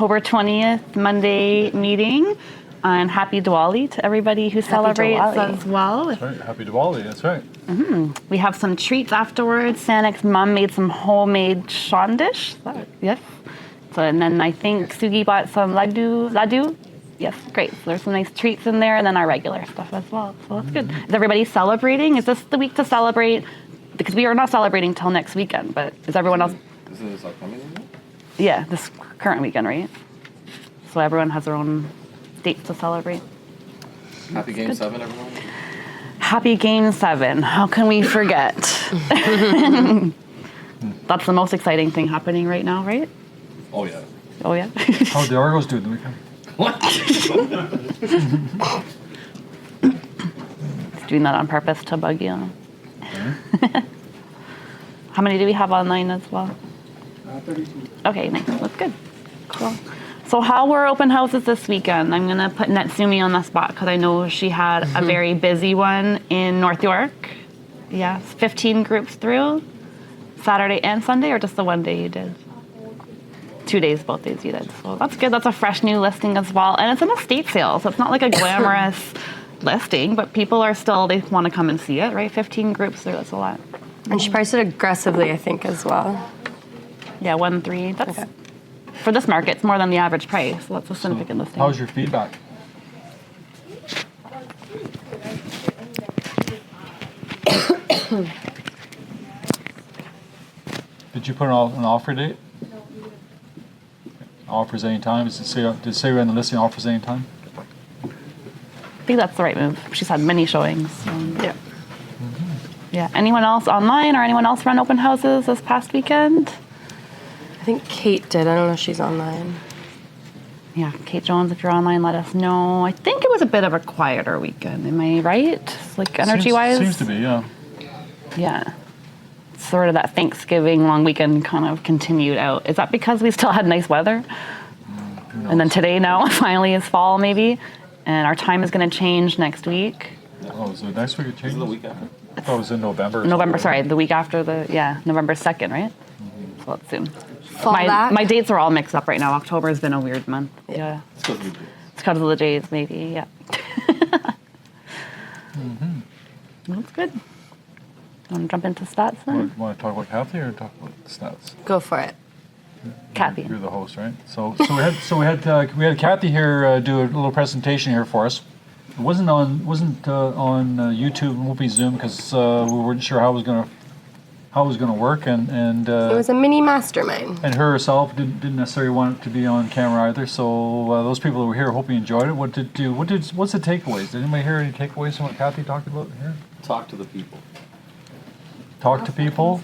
October 20th, Monday meeting. And happy Diwali to everybody who celebrates as well. That's right. Happy Diwali. That's right. We have some treats afterwards. Sanek's mom made some homemade shandish. Yes. So, and then I think Sugi bought some laddu. Yes, great. So there's some nice treats in there, and then our regular stuff as well. So that's good. Is everybody celebrating? Is this the week to celebrate? Because we are not celebrating till next weekend, but is everyone else? Is this upcoming weekend? Yeah, this current weekend, right? So everyone has their own dates to celebrate. Happy Game 7, everyone. Happy Game 7. How can we forget? That's the most exciting thing happening right now, right? Oh, yeah. Oh, yeah? How'd the Argos do the weekend? What? It's doing that on purpose to bug you. How many do we have online as well? 32. Okay, nice. That's good. Cool. So how were open houses this weekend? I'm going to put Natsumi on the spot because I know she had a very busy one in North York. Yes, 15 groups through, Saturday and Sunday, or just the one day you did? 2 days, both days you did. So that's good. That's a fresh new listing as well. And it's an estate sale, so it's not like a glamorous listing, but people are still, they want to come and see it, right? 15 groups through, that's a lot. And she priced it aggressively, I think, as well. Yeah, 1.3. That's okay. For this market, it's more than the average price, so that's a significant listing. How's your feedback? Did you put an offer date? Offers any time? Did it say in the listing offers any time? I think that's the right move. She's had many showings. So. Yeah. Yeah. Anyone else online or anyone else run open houses this past weekend? I think Kate did. I don't know if she's online. Yeah, Kate Jones, if you're online, let us know. I think it was a bit of a quieter weekend. Am I right? Like energy-wise? Seems to be, yeah. Yeah. Sort of that Thanksgiving long weekend kind of continued out. Is that because we still had nice weather? And then today now finally is fall maybe, and our time is going to change next week. Oh, so next week it changes? The week after. I thought it was in November. The week after November 2nd, right? So that's soon. Back. My dates are all mixed up right now. October has been a weird month. Yeah. It's because of the Jays, maybe, yeah. That's good. Want to jump into stats then? Want to talk about Kathy or talk about stats? Go for it. Kathy. You're the host, right? So we had Kathy here do a little presentation here for us. It wasn't on YouTube. It won't be Zoom because we weren't sure how it was going to work, and It was a mini mastermind. and her herself didn't necessarily want it to be on camera either. So those people that were here, hope you enjoyed it. What's the takeaways? Did anybody hear any takeaways from what Kathy talked about here? Talk to the people. Talk to people.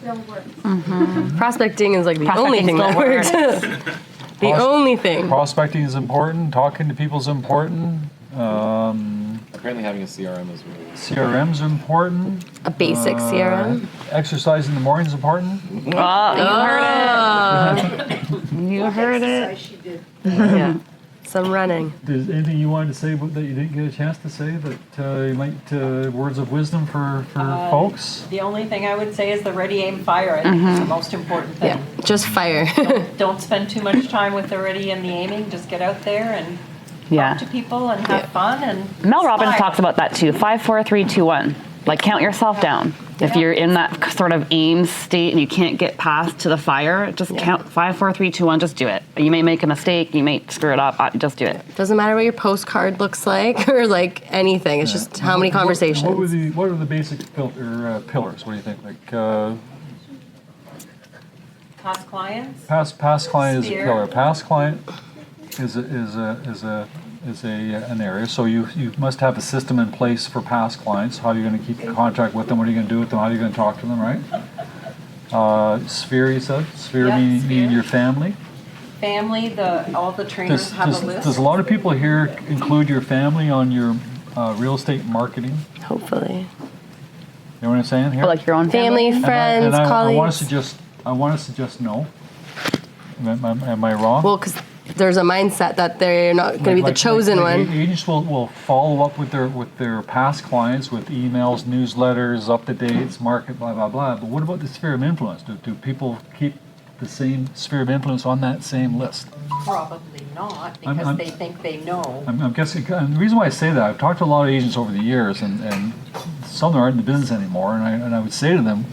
Prospecting is like the only thing that works. The only thing. Prospecting is important. Talking to people is important. Apparently having a CRM is really... CRM's important. A basic CRM. Exercise in the morning is important. Oh, you heard it. She did. Yeah. Some running. Is there anything you wanted to say about that you didn't get a chance to say that you might words of wisdom for folks? The only thing I would say is the ready, aim, fire. I think is the most important thing. Yeah, just fire. Don't spend too much time with the ready and the aiming. Just get out there and Yeah. talk to people and have fun. And Mel Robbins smile. talks about that too. 5, 4, 3, 2, 1. Like count yourself down. If you're in that sort of aim state and you can't get past to the fire, just count 5, 4, 3, 2, 1. Just do it. You may make a mistake. You may screw it up. Just do it. Doesn't matter what your postcard looks like or like anything. It's just how many conversations. What are the basic pillars? What do you think? Like Past clients. past client is a Sphere. pillar. Past client is an area. So you must have a system in place for past clients. How are you going to keep in contact with them? What are you going to do with them? How are you going to talk to them? Right. Sphere, you said. Sphere Yeah, meaning sphere. your family. Family. All the trainers have a list. Does a lot of people here include your family on your real estate marketing? Hopefully. You know what I'm saying here? Or like your own Family, friends, I colleagues. want to suggest no. Am I wrong? Well, because there's a mindset that they're not going to be the chosen one. Agents will follow up with their past clients with emails, newsletters, up to dates, market, blah blah blah. But what about the sphere of influence? Do people keep the same sphere of influence on that same list? Probably not, I'm- because they think they know. I'm guessing, and the reason why I say that, I've talked to a lot of agents over the years, and some of them aren't in the business anymore, and I would say to them,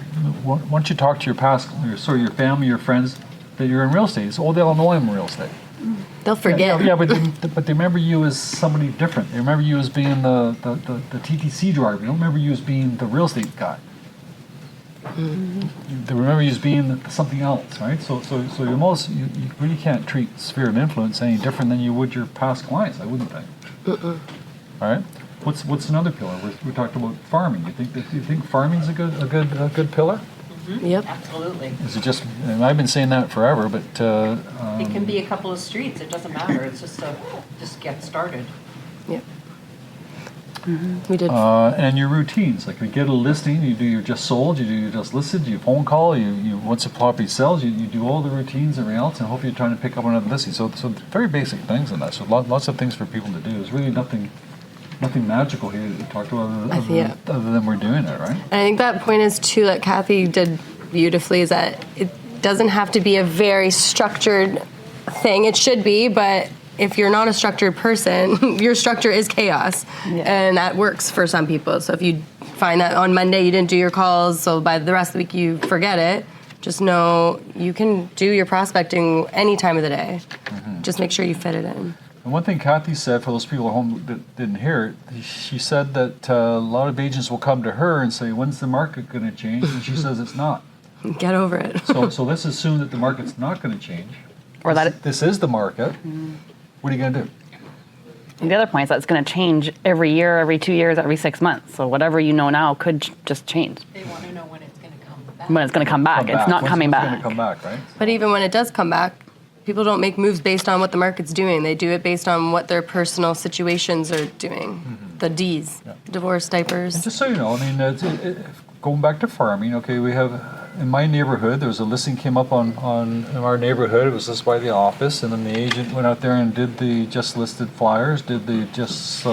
once you talk to your past, your family, your friends, that you're in real estate, it's, oh, they all know I'm in real estate. They'll forget. Yeah, but they remember you as somebody different. They remember you as being the TTC driver. They don't remember you as being the real estate guy. They remember you as being something else, right? So you really can't treat sphere of influence any different than you would your past clients, I wouldn't think. All right. What's another pillar? We talked about farming. Do you think farming's a good pillar? Yep. Absolutely. Is it just? And I've been saying that forever, but It can be a couple of streets, it doesn't matter, it's just get started. Yep. We did. and your routines. Like you get a listing, you do your just sold, you do your just listed, you phone call, you once a property sells, you do all the routines and everything else, and hopefully you're trying to pick up another listing. So very basic things in that. So lots of things for people to do. There's really nothing magical here that you talked about other than we're doing it, right? And I think that point is too that Kathy did beautifully, is that it doesn't have to be a very structured thing. It should be, but if you're not a structured person, your structure is chaos. Yeah. And that works for some people. So if you find that on Monday you didn't do your calls, so by the rest of the week you forget it, just know you can do your prospecting any time of the day. Just make sure you fit it in. And one thing Kathy said, for those people at home that didn't hear it, she said that a lot of agents will come to her and say, when's the market going to change? And she says it's not. Get over it. So let's assume that the market's not going to change. Or that This is the market. What are you going to do? And the other point is that it's going to change every year, every 2 years, every 6 months. So whatever you know now could just change. They want to know when it's going to come back. When it's going to come back. It's not coming It's back. going to come back, right? But even when it does come back, people don't make moves based on what the market's doing. They do it based on what their personal situations are doing. The D's, divorce, diapers. Just so you know, I mean, going back to farming, okay, we have, in my neighborhood, there was a listing came up in our neighborhood. It was listed by the office, and then the agent went out there and did the just listed flyers, did the just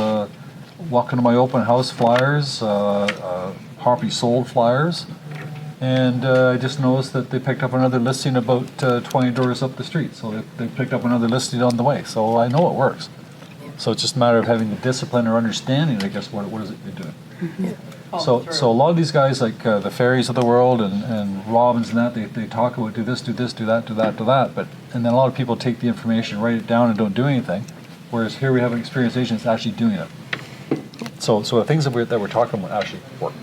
walk into my open house flyers, property sold flyers. And I just noticed that they picked up another listing about 20 doors up the street. So they picked up another listing on the way. So I know it works. So it's just a matter of having the discipline or understanding, I guess, what is it you're doing. So a lot of these guys, like the Ferries of the world and Robbins and that, they talk about do this, do that, do that. And then a lot of people take the information, write it down, and don't do anything. Whereas here we have an experienced agent that's actually doing it. So the things that we're talking about actually work.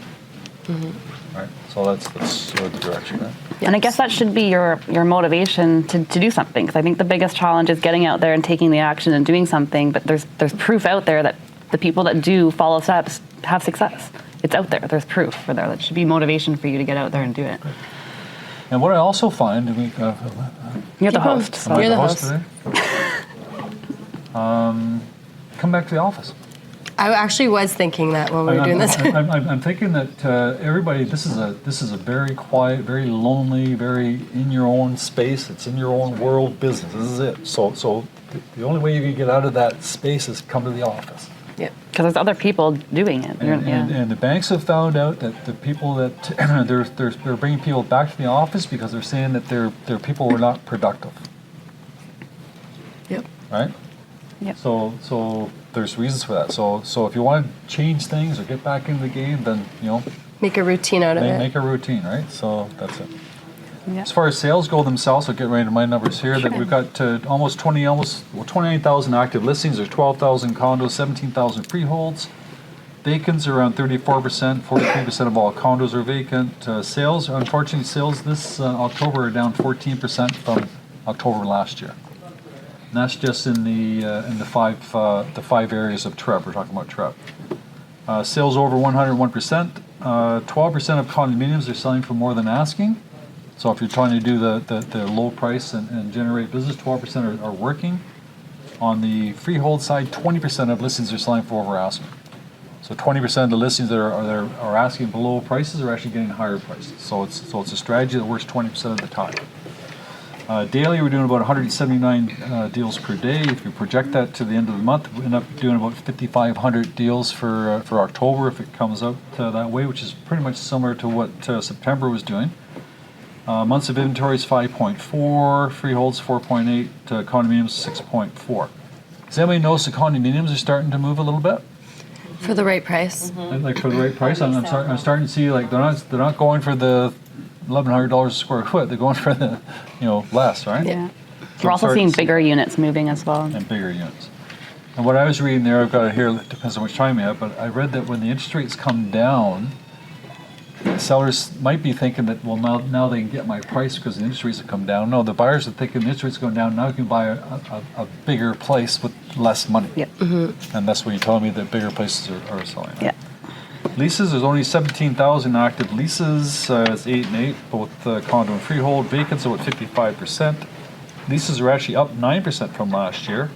Right. So that's sort of the direction, right? And I guess that should be your motivation to do something. Because I think the biggest challenge is getting out there and taking the action and doing something. But there's proof out there that the people that do follow steps have success. It's out there. There's proof for there. That should be motivation for you to get out there and do it. And what I also find, You're the host. am I You're the host host. today? Come back to the office. I actually was thinking that when we were doing this. I'm thinking that everybody, this is a very quiet, very lonely, very in your own space. It's in your own world business. This is it. So the only way you can get out of that space is come to the office. Yep. Because there's other people doing it. And the banks have found out that the people that they're bringing people back to the office because they're saying that their people were not productive. Yep. Right. Yep. So there's reasons for that. So if you want to change things or get back into the game, then Make a routine out of it. make a routine, right? So that's it. Yeah. As far as sales go themselves, I'll get right into my numbers here. That we've got almost 29,000 active listings. There's 12,000 condos, 17,000 freeholds. Vacants are around 34%. 43% of all condos are vacant. Sales, unfortunately, sales this October are down 14% from October last year. And that's just in the five areas of TREB. We're talking about TREB. Sales over 101%. 12% of condominiums are selling for more than asking. So if you're trying to do the low price and generate business, 12% are working. On the freehold side, 20% of listings are selling for over asking. So 20% of the listings that are asking below prices are actually getting higher prices. So it's a strategy that works 20% of the time. Daily, we're doing about 179 deals per day. If you project that to the end of the month, we end up doing about 5,500 deals for October if it comes out that way, which is pretty much similar to what September was doing. Months of inventory is 5.4, freeholds 4.8, condominiums 6.4. Does anybody notice the condominiums are starting to move a little bit? For the right price. Like for the right price, I'm starting to see like they're not going for the $1,100 a square foot. They're going for the less, right? Yeah. So We're I'm also starting seeing to see bigger units moving as well. and bigger units. And what I was reading there, I've got it here. It depends on which time you have, but I read that when the interest rates come down, sellers might be thinking that now they can get my price because the interest rates have come down. No, the buyers are thinking the interest rates going down. Now you can buy a bigger place with less money. Yep. And that's what you're telling me that bigger places are selling. Right? Yeah. Leases, there's only 17,000 active leases. It's 8 and 8, both condo and freehold. Vacants are at 55%. Leases are actually up 9% from last year,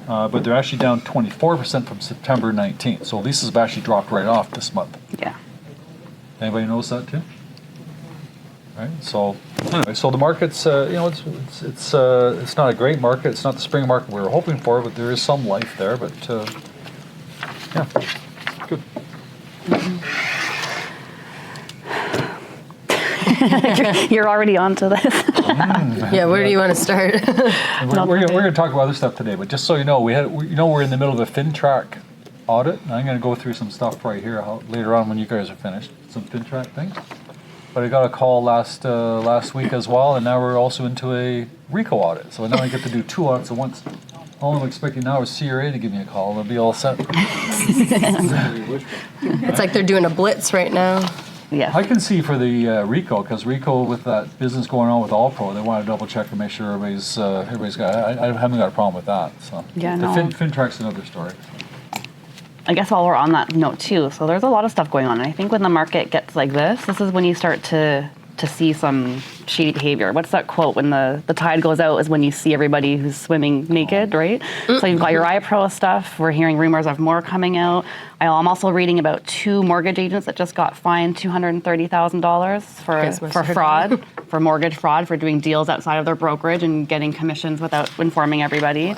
but they're actually down 24% from September 19th. So leases have actually dropped right off this month. Yeah. Anybody knows that too? Right. So anyway, so the market's it's not a great market. It's not the spring market we were hoping for, but there is some life there. But yeah, good. You're already on to this. Yeah, where do you want to start? We're going to talk about other stuff today, but just so you know, we're in the middle of a FinTrack audit. And I'm going to go through some stuff right here later on when you guys are finished, some FinTrack things. But I got a call last week as well, and now we're also into a RICO audit. So now I get to do 2 audits at once. All I'm expecting now is CRA to give me a call. They'll be all set. It's like they're doing a blitz right now. Yeah. I can see for the RICO, because RICO, with that business going on with Allpro, they want to double check and make sure everybody's got. I haven't got a problem with that. So Yeah, the no. FinTrack's another story. I guess while we're on that note too, so there's a lot of stuff going on. And I think when the market gets like this is when you start to see some shady behavior. What's that quote? When the tide goes out is when you see everybody who's swimming naked, right? So you've got your iPro stuff. We're hearing rumors of more coming out. I'm also reading about 2 mortgage agents that just got fined $230,000 for fraud, for mortgage fraud, for doing deals outside of their brokerage and getting commissions without informing everybody.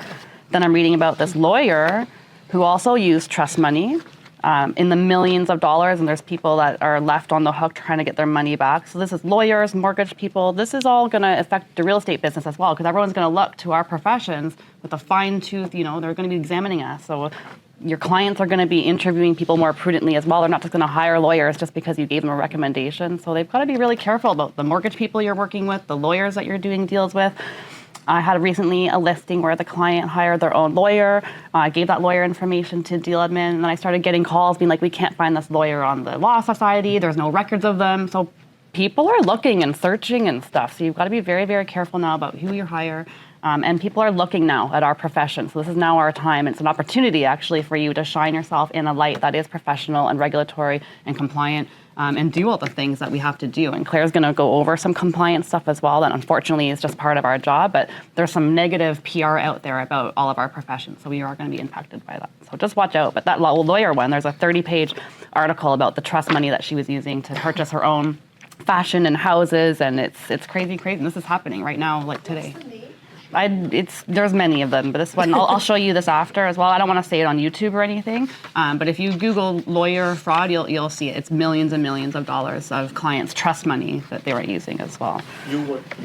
Then I'm reading about this lawyer who also used trust money in the millions of dollars, and there's people that are left on the hook trying to get their money back. So this is lawyers, mortgage people. This is all going to affect the real estate business as well, because everyone's going to look to our professions with a fine tooth, they're going to be examining us. So your clients are going to be interviewing people more prudently as well. They're not just going to hire lawyers just because you gave them a recommendation. So they've got to be really careful about the mortgage people you're working with, the lawyers that you're doing deals with. I had recently a listing where the client hired their own lawyer. I gave that lawyer information to deal admin, and then I started getting calls being like, we can't find this lawyer on the law society. There's no records of them. So people are looking and searching and stuff. So you've got to be very, very careful now about who you hire. And people are looking now at our profession. So this is now our time. It's an opportunity actually for you to shine yourself in a light that is professional and regulatory and compliant. And do all the things that we have to do. And Claire's going to go over some compliance stuff as well that unfortunately is just part of our job, but there's some negative PR out there about all of our professions, so we are going to be impacted by that. So just watch out. But that lawyer one, there's a 30-page article about the trust money that she was using to purchase her own fashion and houses, and it's crazy. And this is happening right now, like today. There's many of them, but this one, I'll show you this after as well. I don't want to say it on YouTube or anything, but if you Google lawyer fraud, you'll see it. It's millions and millions of dollars of clients' trust money that they were using as well. You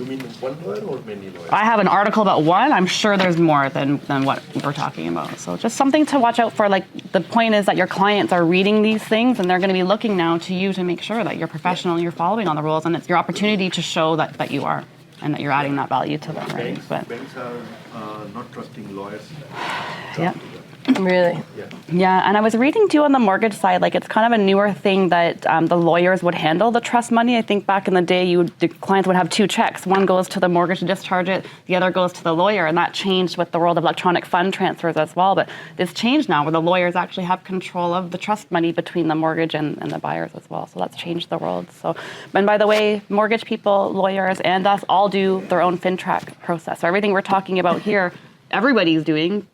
mean one lawyer or many lawyers? I have an article about one. I'm sure there's more than what we're talking about. So just something to watch out for. Like, the point is that your clients are reading these things, and they're going to be looking now to you to make sure that you're professional and you're following all the rules, and it's your opportunity to show that you are. And that you're adding that value to them, right? Banks are not trusting lawyers. Yeah. Really? Yeah, and I was reading too on the mortgage side, like it's kind of a newer thing that the lawyers would handle the trust money. I think back in the day, the clients would have 2 checks. One goes to the mortgage to discharge it, the other goes to the lawyer, and that changed with the world of electronic fund transfers as well. But it's changed now where the lawyers actually have control of the trust money between the mortgage and the buyers as well. So that's changed the world. So, and by the way, mortgage people, lawyers, and us all do their own FinTrack process. So everything we're talking about here, everybody's doing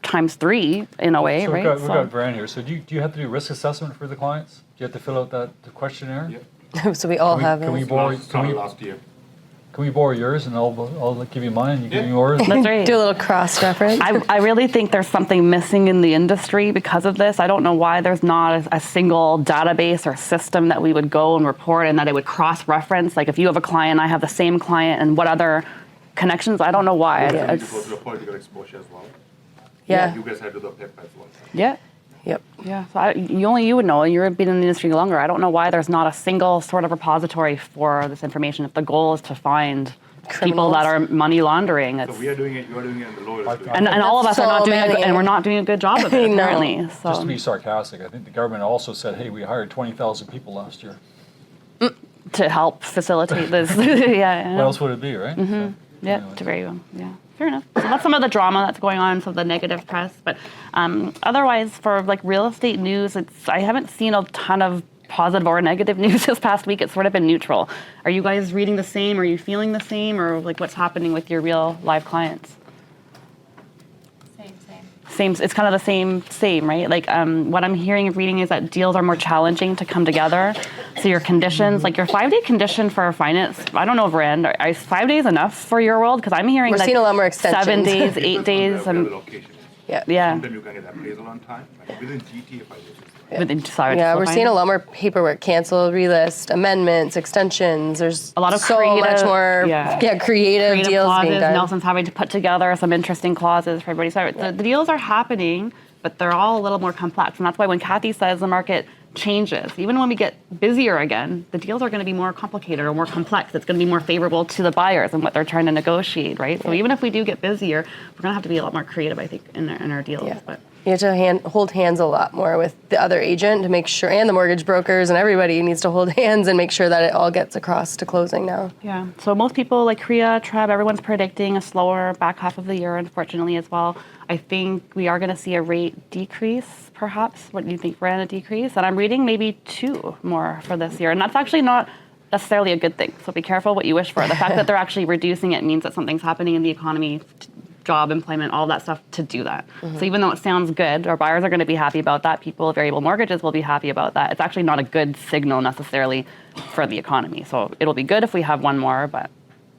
times 3 in a way, So right? we've got Brian here. So do you have to do risk assessment for the clients? Do you have to fill out the questionnaire? Yeah. So we all have Can we it. borrow? Started last year. can we borrow yours and I'll give you mine and you give me yours? That's right. Do a little cross reference. I really think there's something missing in the industry because of this. I don't know why there's not a single database or system that we would go and report and that it would cross-reference. Like if you have a client, I have the same client, and what other connections? I don't know why. You need to It's- go through the political exposure as well. Yeah. You guys had to do the PIP as well. yeah. Yep. Yeah, so you would know. You've been in the industry longer. I don't know why there's not a single sort of repository for this information. If the goal is to find people that are money laundering, So it's, we are doing it, you are doing it, and the lawyers are doing it. and all of us So are not doing many. and we're not doing a good job of it I know. apparently. Just to be So sarcastic, I think the government also said, hey, we hired 20,000 people last year. to help facilitate this, yeah. What else would it be, right? So, Yeah, anyways. to very well. Yeah, fair enough. So that's some of the drama that's going on, some of the negative press. But otherwise, for like real estate news, I haven't seen a ton of positive or negative news this past week. It's sort of been neutral. Are you guys reading the same? Are you feeling the same? Or like what's happening with your real live clients? Same. It's kind of the same, right? Like what I'm hearing and reading is that deals are more challenging to come together. So your conditions, like your 5-day condition for finance, I don't know if Rand, is 5 days enough for your world? Because I'm hearing We're like seeing a lot more extensions. 7 days, 8 Depends on days, where the and location is. Yeah. yeah. Sometimes you can get appraisal on time, like within GTA 5 days. Yeah, we're seeing a lot more paperwork, cancel, relist, amendments, extensions. There's A lot of so creative- much more yeah. creative deals clauses. being done. Nelson's having to put together some interesting clauses for everybody. So the deals are happening, but they're all a little more complex. And that's why when Kathy says the market changes, even when we get busier again, the deals are going to be more complicated or more complex. It's going to be more favorable to the buyers and what they're trying to negotiate, right? So even if we do get busier, we're going to have to be a lot more creative, I think, in our deals. Yeah. But You have to hold hands a lot more with the other agent to make sure, and the mortgage brokers and everybody needs to hold hands and make sure that it all gets across to closing now. yeah, so most people like Korea, Treb, everyone's predicting a slower back half of the year, unfortunately, as well. I think we are going to see a rate decrease, perhaps. What do you think, Brand, a decrease? And I'm reading maybe 2 more for this year. And that's actually not necessarily a good thing. So be careful what you wish for. The fact that they're actually reducing it means that something's happening in the economy, job, employment, all that stuff to do that. So even though it sounds good, our buyers are going to be happy about that. People with variable mortgages will be happy about that. It's actually not a good signal necessarily for the economy. So it'll be good if we have one more, but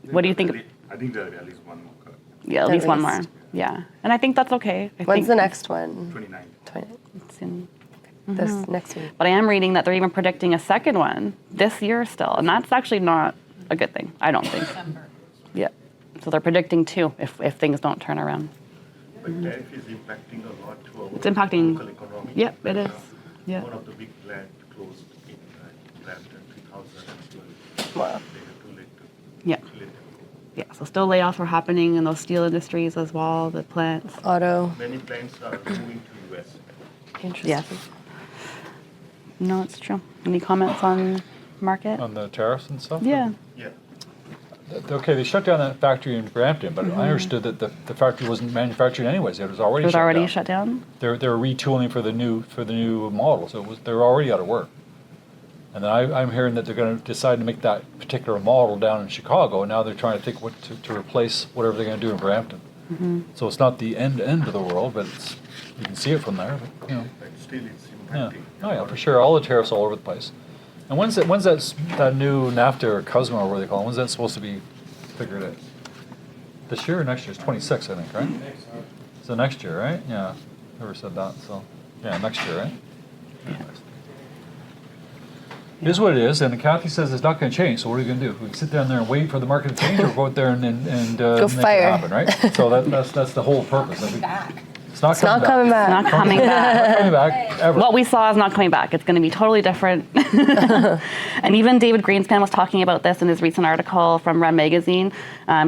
what do you think? I think there will be at least one more cut. Yeah, at At least one more. least. Yeah, and I think that's okay. I When's think the next one? 29. it's in- This next week. But I am reading that they're even predicting a second one this year still, and that's actually not a good thing, I don't think. Yeah, so they're predicting 2 if things don't turn around. But tariff is impacting a lot to our It's impacting- local economy. Yep, it is. Yeah. One of the big plants closed in Brampton 2012. Wow. They have too late to Yeah, too late to go. yeah. So still layoffs were happening in those steel industries as well, the plants. Auto. Many plants are moving to US. Interesting. Yes. No, it's true. Any comments on market? On the tariffs and stuff? Yeah. Yeah. Okay, they shut down that factory in Brampton, but I understood that the factory wasn't manufacturing anyways. It was already It was shut already down. shut down. They're retooling for the new model, so they're already out of work. And then I'm hearing that they're going to decide to make that particular model down in Chicago, and now they're trying to think what to replace whatever they're going to do in Brampton. So it's not the end of the world, but you can see it from there. But, But still it's yeah. impacting. Oh yeah, for sure. All the tariffs all over the place. And when's that new NAFTA or CUSMA or whatever they call it? When's that supposed to be figured out? This year or next year? It's 26, I think, right? So next year, right? Yeah. Whoever said that? So yeah, next year, right? Anyways. It is what it is, and Kathy says it's not going to change. So what are we going to do? We can sit down there and wait for the market to change, or go out there and make fire. it happen, right? So that's the whole purpose. It's not It's not coming It's back. not coming back. Not coming back ever. What we saw is not coming back. It's going to be totally different. And even David Greenspan was talking about this in his recent article from REM Magazine.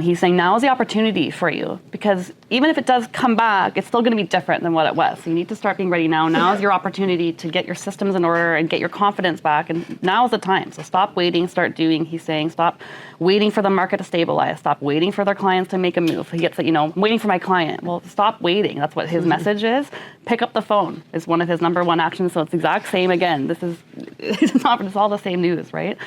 He's saying now is the opportunity for you, because even if it does come back, it's still going to be different than what it was. So you need to start being ready now. Now is your opportunity to get your systems in order and get your confidence back. And now is the time. So stop waiting, start doing. He's saying stop waiting for the market to stabilize. Stop waiting for their clients to make a move. He gets it, I'm waiting for my client. Well, stop waiting. That's what his message is, pick up the phone is one of his number one actions. So it's the exact same again. This is it's all the same news, right?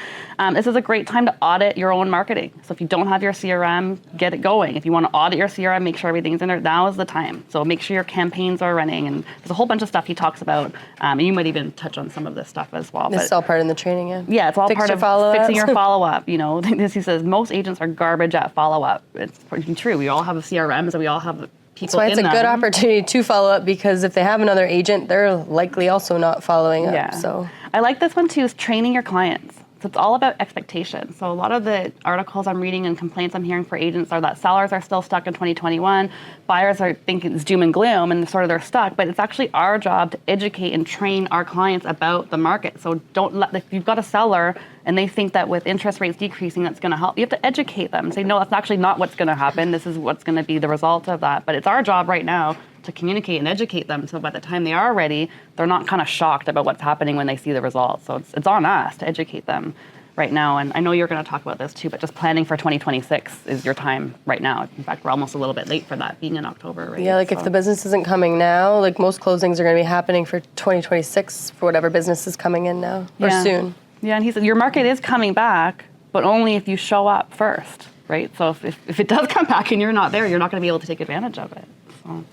This is a great time to audit your own marketing. So if you don't have your CRM, get it going. If you want to audit your CRM, make sure everything's in there. Now is the time. So make sure your campaigns are running. And there's a whole bunch of stuff he talks about. And you might even touch on some of this stuff as well. This is all part in the training, yeah? Yeah, it's all Fix part your of follow-up. fixing your follow-up. You know, this he says most agents are garbage at follow-up. It's pretty true. We all have CRMs and we all have people That's why it's in a good them. opportunity to follow up, because if they have another agent, they're likely also not following up. Yeah. So I like this one too, is training your clients. So it's all about expectations. So a lot of the articles I'm reading and complaints I'm hearing for agents are that sellers are still stuck in 2021. Buyers are thinking it's doom and gloom and sort of they're stuck, but it's actually our job to educate and train our clients about the market. So don't let, if you've got a seller and they think that with interest rates decreasing, that's going to help, you have to educate them. Say, no, that's actually not what's going to happen. This is what's going to be the result of that. But it's our job right now to communicate and educate them, so by the time they are ready, they're not kind of shocked about what's happening when they see the results. So it's on us to educate them right now. And I know you're going to talk about this too, but just planning for 2026 is your time right now. In fact, we're almost a little bit late for that, being in October, right? yeah, like if the business isn't coming now, like most closings are going to be happening for 2026 for whatever business is coming in now or soon. Yeah, and he said your market is coming back, but only if you show up first, right? So if it does come back and you're not there, you're not going to be able to take advantage of it. So.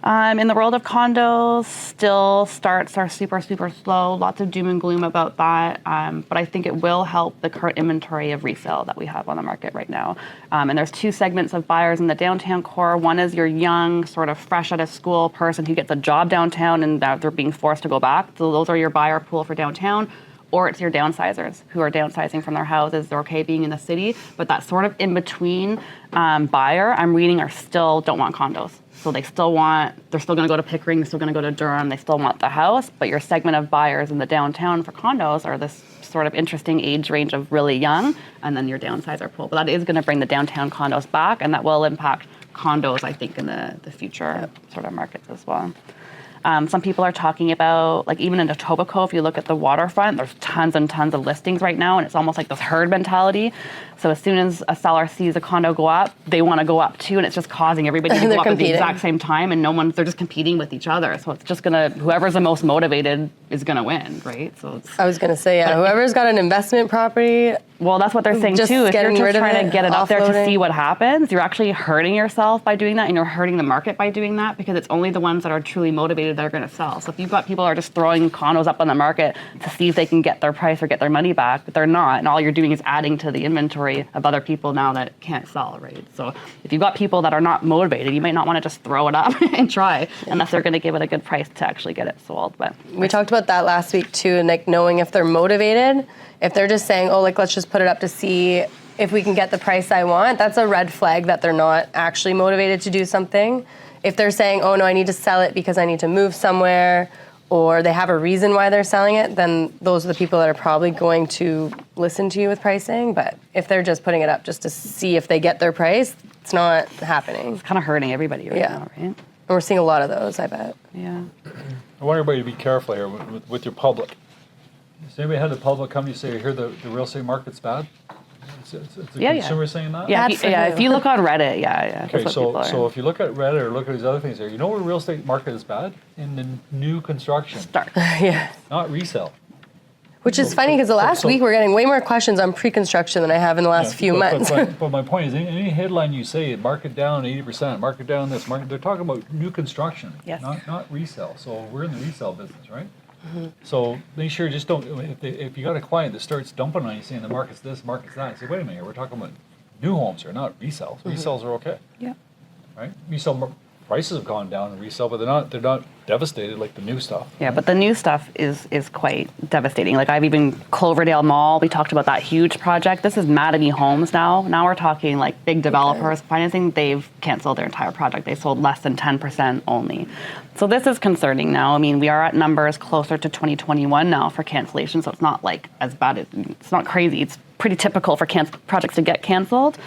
In the world of condos, still starts are super, super slow. Lots of doom and gloom about that. But I think it will help the current inventory of resale that we have on the market right now. And there's two segments of buyers in the downtown core. One is your young, sort of fresh out of school person who gets a job downtown and they're being forced to go back. So those are your buyer pool for downtown. Or it's your downsizers who are downsizing from their houses. They're okay being in the city, but that sort of in-between buyer I'm reading are still don't want condos. So they're still going to go to Pickering, they're still going to go to Durham, they still want the house, but your segment of buyers in the downtown for condos are this sort of interesting age range of really young, and then your downsizer pool. But that is going to bring the downtown condos back, and that will impact condos, I think, in the future sort of markets as well. Some people are talking about, like even in Etobicoke, if you look at the waterfront, there's tons and tons of listings right now, and it's almost like this herd mentality. So as soon as a seller sees a condo go up, they want to go up too, and it's just causing everybody to go up at the exact same time, and they're just competing with each other. So it's just whoever's the most motivated is gonna win, right? So I was going to say, whoever's got an investment property. Well, that's what they're saying Just too. If you're getting just rid of trying to it, get it up there to offloading. see what happens, you're actually hurting yourself by doing that, and you're hurting the market by doing that, because it's only the ones that are truly motivated that are going to sell. So if you've got people who are just throwing condos up on the market to see if they can get their price or get their money back, but they're not, and all you're doing is adding to the inventory of other people now that can't sell, right? So if you've got people that are not motivated, you might not want to just throw it up and try, unless they're going to give it a good price to actually get it sold. But We talked about that last week too, and like knowing if they're motivated. If they're just saying, oh, like let's just put it up to see if we can get the price I want, that's a red flag that they're not actually motivated to do something. If they're saying, oh no, I need to sell it because I need to move somewhere, or they have a reason why they're selling it, then those are the people that are probably going to listen to you with pricing. But if they're just putting it up just to see if they get their price, it's not happening. it's kind of hurting everybody right now, right? And we're seeing a lot of those, I bet. Yeah. I want everybody to be careful here with your public. Has anybody had the public come to you say, you hear the real estate market's bad? It's a Yeah, consumer saying that? Yeah, Bad for if who? you look on Reddit, that's Okay, what people are. so if you look at Reddit or look at these other things there, you know where the real estate market is bad? In the new construction, Start. Yeah. not resale. Which is funny because the last week we're getting way more questions on pre-construction than I have in the last few months. But my point is, any headline you say, market down 80%, market down this, they're talking about new construction, Yes. not resale. So we're in the resale business, right? So make sure just don't, if you got a client that starts dumping on you saying the market's this, market's that, you say, wait a minute, we're talking about new homes here, not resales. Resales are okay, Yeah. right? Resale prices have gone down in resale, but they're not devastated like the new stuff. Yeah, but the new stuff is quite devastating. Like I've even Cloverdale Mall, we talked about that huge project. This is Mattamy Homes now. Now we're talking like big developers financing. They've canceled their entire project. They sold less than 10% only. So this is concerning now. I mean, we are at numbers closer to 2021 now for cancellation, so it's not like as bad as, it's not crazy. It's pretty typical for projects to get canceled,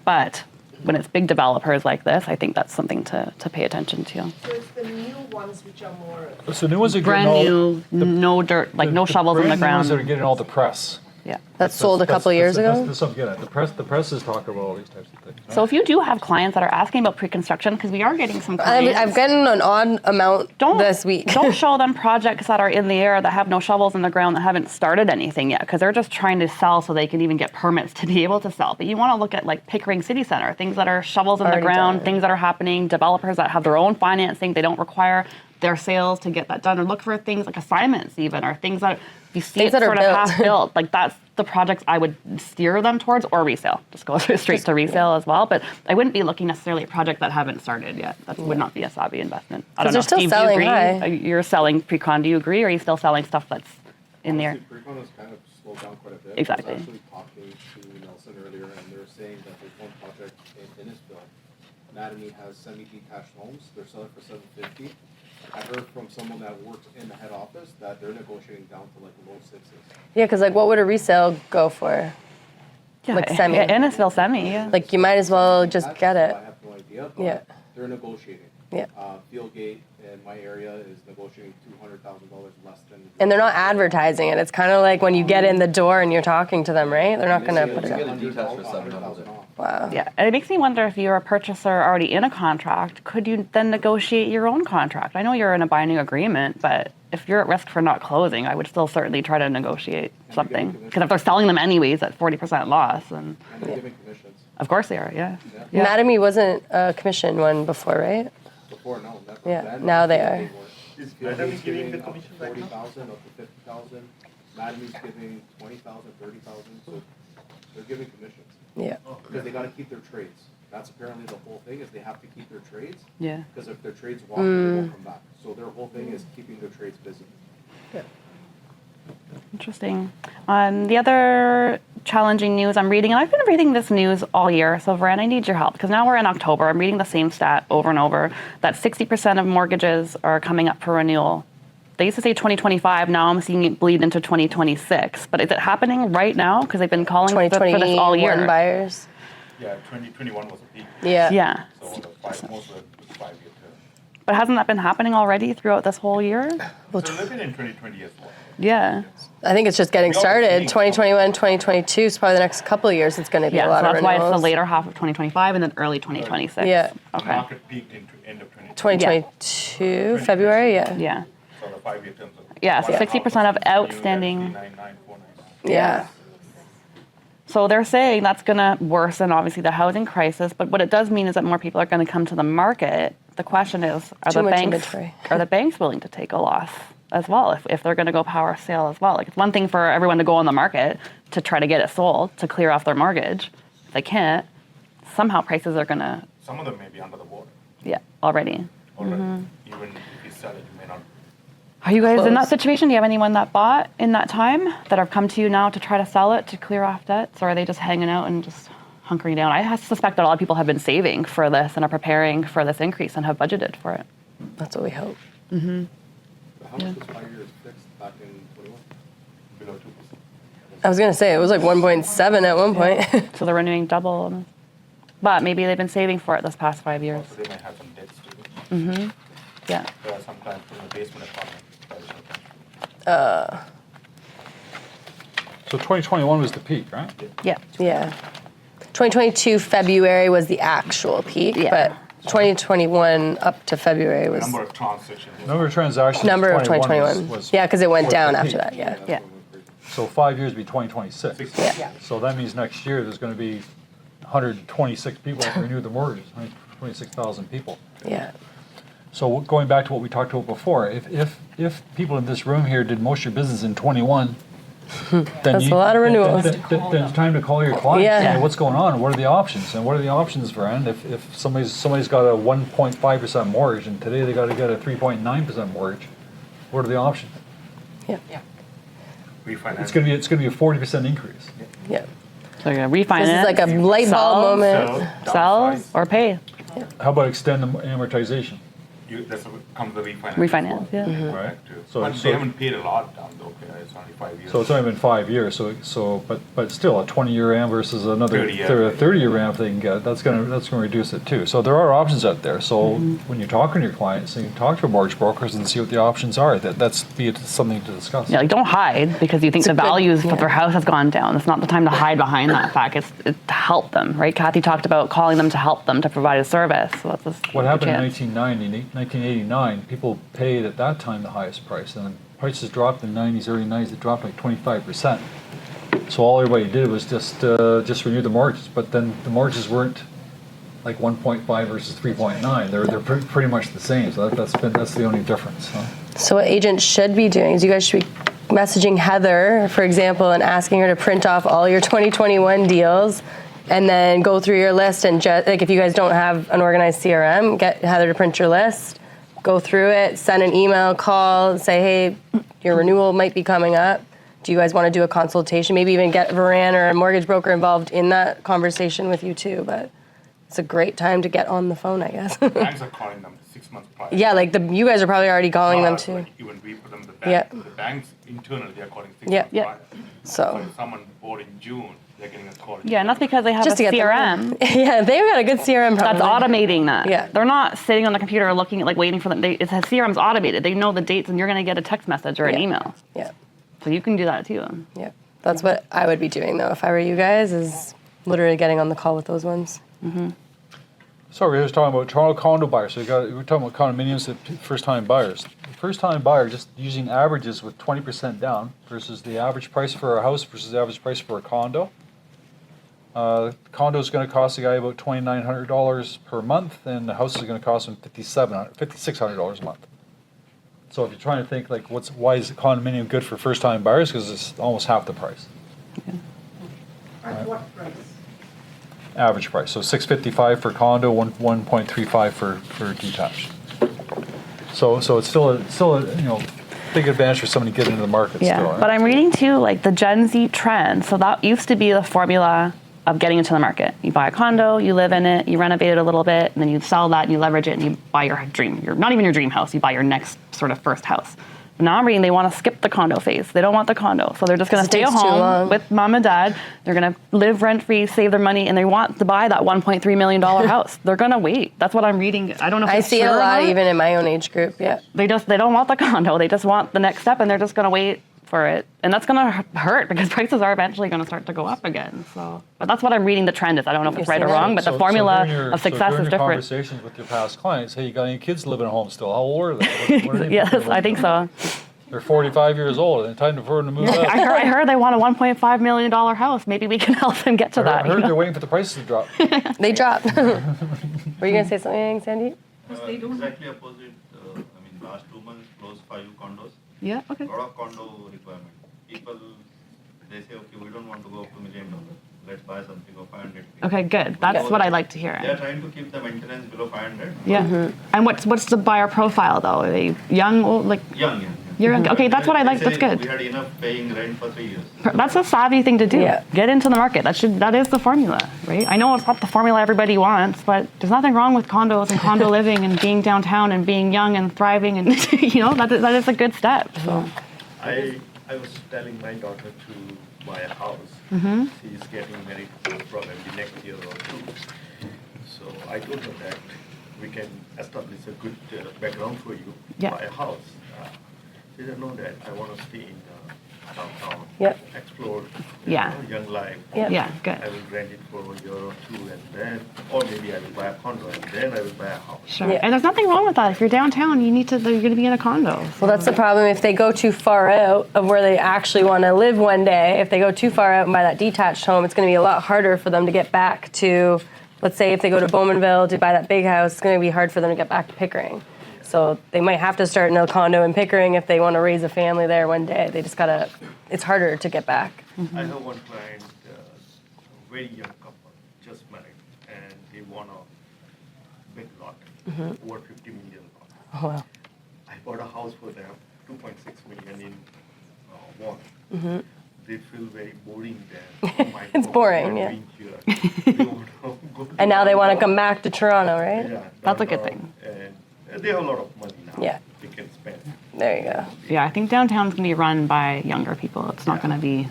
but when it's big developers like this, I think that's something to pay attention to. So it's the new ones which are more. So new ones are Brand getting new, no dirt, like no shovels in the brand new ones ground. that are getting all the press. Yeah. That sold a couple years ago? That's something I'm getting at. The press is talking about all these types of things. So if you do have clients that are asking about pre-construction, because we are getting some clients. I've gotten an odd amount this week. Don't show them projects that are in the air that have no shovels in the ground that haven't started anything yet, because they're just trying to sell so they can even get permits to be able to sell. But you want to look at like Pickering City Center, things that are shovels in the ground, things that are happening, developers that have their own financing, they don't require their sales to get that done, or look for things like assignments even, or things that if you see Things it that are sort of built. half built, like that's the projects I would steer them towards, or resale. Just go straight to resale as well. But I wouldn't be looking necessarily at projects that haven't started yet. That would not be a savvy investment. I don't know. they're still Steve, do you selling agree? high. You're selling pre-con. Do you agree? Or are you still selling stuff that's in there? Honestly, pre-con has kind of slowed down quite a bit. Exactly. I was actually talking to Nelson earlier, and they were saying that there's one project in Innisfil. Anatomy has semi-detached homes. They're selling for $750. I heard from someone that works in the head office that they're negotiating down to like low sixes. Yeah, because like what would a resale go for? Yeah, Like semi. Innisfil semi. Yeah. Like you might as well just get it. I have no idea, but Yeah. they're negotiating. Yeah. Fieldgate in my area is negotiating $200,000 less than. And they're not advertising it. It's kind of like when you get in the door and you're talking to them, right? They're not going to put it Get up. a detached for $700. Wow. Yeah, and it makes me wonder if you're a purchaser already in a contract, could you then negotiate your own contract? I know you're in a binding agreement, but if you're at risk for not closing, I would still certainly try to negotiate something. Because if they're selling them anyways at 40% loss, then And they're giving commissions. of course they are, yeah. Anatomy wasn't a commission one before, right? Before, no, never. Yeah, Then now they weren't. are. Is Fieldgate's Anatomy giving the up to commission right now? 40,000, up to 50,000. Anatomy's giving 20,000, 30,000, so they're giving commissions. Yeah. Because they gotta keep their trades. That's apparently the whole thing, is they have to keep their trades, Yeah. because if their trades walk, they won't come back. So their whole thing is keeping their trades busy. Interesting. The other challenging news I'm reading, and I've been reading this news all year, so Varen, I need your help, because now we're in October. I'm reading the same stat over and over, that 60% of mortgages are coming up for renewal. They used to say 2025, now I'm seeing it bleed into 2026. But is it happening right now? Because they've been calling for this all 2021 year. buyers. Yeah, 2021 was a peak. Yeah. Yeah. So the most of it was 5 year term. But hasn't that been happening already throughout this whole year? So living in 2020 as well. Yeah. I think it's just getting We are started. seeing- 2021, 2022 is probably the next couple of years. It's going to be a Yeah, lot so of that's why it's the renewals. later half of 2025 and then early 2026. Yeah. The Okay. market peaked into end of 2022, February, yeah. Yeah. So the 5 year terms. Yeah, so 60% of outstanding. 39949. Yeah. So they're saying that's going to worsen, obviously, the housing crisis. But what it does mean is that more people are going to come to the market. The question is, Too much inventory. are the banks willing to take a loss as well if they're going to go power sale as well? Like, it's one thing for everyone to go on the market to try to get it sold, to clear off their mortgage. If they can't, somehow prices are going to, Some of them may be under the water yeah, already. already. Even if you sell it, you may not. Are you guys in that Close. situation? Do you have anyone that bought in that time that have come to you now to try to sell it to clear off debts? Or are they just hanging out and just hunkering down? I suspect that a lot of people have been saving for this and are preparing for this increase and have budgeted for it. That's what we hope. How much was 5 years fixed back in 21? Below 2%. I was going to say, it was like 1.7 at one point. So they're renewing double. But maybe they've been saving for it this past 5 years. Also, they may have some debts too. Yeah. There are sometimes from the basement apartment. So 2021 was the peak, right? Yeah. Yeah. 2022 February was the actual peak, Yeah. but 2021 up to February was Number of transactions. Number of transactions. number of 2021 2021. Yeah, because it went was down the after peak. that, yeah. Yeah. So 5 years would be 2026. Yeah. So that means next year there's going to be 126 people that renew the mortgage, 126,000 people. Yeah. So going back to what we talked about before, if people in this room here did most of your business in 21, then That's a lot of renewals. Then it's time to call your clients. Yeah. And say, what's going on? What are the options? And what are the options, Varen? If somebody's got a 1.5% mortgage and today they got to get a 3.9% mortgage, what are the options? Yeah. Refinance. It's going to be a 40% increase. Yeah. So you're going to refinance. This is like a light bulb sell, moment. Sell or pay. How about extend the amortization? comes the refinance. Refinance, as well. yeah. Right. So, but So- they haven't paid a lot down though. Okay, it's only 5 years. So it's only been 5 years, but still, a 20-year RAM versus another 30-year RAM if they can get, that's gonna reduce it too. So there are options out there. So when you're talking to your clients, you can talk to mortgage brokers and see what the options are. That's something to discuss. Yeah, like don't hide because you think the values of their house has gone down. It's not the time to hide behind that fact. It's to help them, right? Kathy talked about calling them to help them to provide a service. So that's What happened in chance. 1989, people paid at that time the highest price, and then prices dropped in the 90s, early 90s, it dropped like 25%. So all everybody did was just renew the mortgages, but then the mortgages weren't like 1.5 versus 3.9. They're pretty much the same. So that's the only difference. Huh? So what agents should be doing is you guys should be messaging Heather, for example, and asking her to print off all your 2021 deals and then go through your list and like if you guys don't have an organized CRM, get Heather to print your list, go through it, send an email, call, say, hey, your renewal might be coming up. Do you guys want to do a consultation? Maybe even get Varan or a mortgage broker involved in that conversation with you too, but it's a great time to get on the phone, I guess. Banks are calling them 6 months prior. Yeah, like you guys are probably already calling them too. Like even we put them the bank. Yeah. The banks internally they are calling 6 Yeah. months Yeah. prior. So if someone bought in June, they're getting a call. Yeah, and that's because they have just a to get CRM. yeah, they've got a good CRM That's probably. automating that. Yeah. They're not sitting on the computer looking at like waiting for them. It's a CRM's automated. They know the dates and you're going to get a text message or an Yeah. email. Yeah, So you can do that too. yeah. That's what I would be doing though if I were you guys, is literally getting on the call with those ones. So we're just talking about Toronto condo buyers. So we're talking about condominiums and first-time buyers. The first-time buyer, just using averages with 20% down versus the average price for a house versus the average price for a condo. Condo is going to cost the guy about $2,900 per month, and the house is going to cost him $5,600 a month. So if you're trying to think like, why is the condominium good for first-time buyers? Because it's almost half the price, At what price? average price. So $655 for condo, 1.35 for detached. So it's still a big advantage for somebody to get into the market. Yeah, still, right? but I'm reading too like the Gen Z trend. So that used to be the formula of getting into the market. You buy a condo, you live in it, you renovate it a little bit, and then you sell that and you leverage it and you buy your dream. Not even your dream house. You buy your next sort of first house. But now I'm reading they want to skip the condo phase. They don't want the condo, so they're just going to stay at takes too home long. with mom and dad. They're going to live rent free, save their money, and they want to buy that $1.3 million house. They're going to wait. That's what I'm reading. I don't know if I it's see it a true or lot not. even in my own age group. Yeah. They don't want the condo. They just want the next step, and they're just going to wait for it. And that's going to hurt because prices are eventually going to start to go up again. So, but that's what I'm reading the trend is. I don't know if it's You're right or seeing that? wrong, but the formula of success during is your different. conversations with your past clients, hey, you got any kids living at home still? How old are they? What are they Yes, making? I think so. They're 45 years old, and time for them to move out. I heard they want a $1.5 million house. Maybe we can help them get to that. I heard they're waiting for the prices to drop. They dropped. Were you going to say something, Sandy? Exactly opposite. Last 2 months closed 5 condos. Yeah, okay. A lot of condo requirement. People, they say, okay, we don't want to go up to $1 million. Let's buy something of 500. Okay, good. That's what I like to hear. They are trying to keep the maintenance below 500. Yeah. And what's the buyer profile though? Are they young, old, like Young. you're young? Okay, that's what I like. They That's say good. We had enough paying rent for 3 years. That's a savvy thing to do. Yeah. Get into the market. That is the formula, right? I know it's not the formula everybody wants, but there's nothing wrong with condos and condo living and being downtown and being young and thriving and that is a good step. So I was telling my daughter to buy a house. She's getting married probably next year or two. So I told her that we can establish a good background for you, Yeah. buy a house. She said, no, Dad, I want to stay in downtown, Yep. explore Yeah. young life. Yep. yeah, good. I will rent it for a year or two, and then, or maybe I will buy a condo, and then I will buy a house. Sure. Yeah. And there's nothing wrong with that. If you're downtown, you're going to be in a condo. Well, that's the problem. If they go too far out of where they actually want to live one day, if they go too far out and buy that detached home, it's going to be a lot harder for them to get back to, let's say if they go to Bowmanville to buy that big house, it's going to be hard for them to get back to Pickering. So they might have to start in a condo in Pickering if they want to raise a family there one day. They just got to, it's harder to get back. I have one client, a very young couple, just married, and they want a big lot, over 50 million lot. Oh, wow. I bought a house for them, 2.6 million in one. They feel very boring there. Oh my It's God, boring, we are yeah. doing here. They want to go to And now they want to downtown. come back to Toronto, right? Yeah, That's a good downtown, And They have a lot of money now. Yeah. They can spend. There you go. Yeah, I think downtown's gonna be run by younger people. It's not gonna be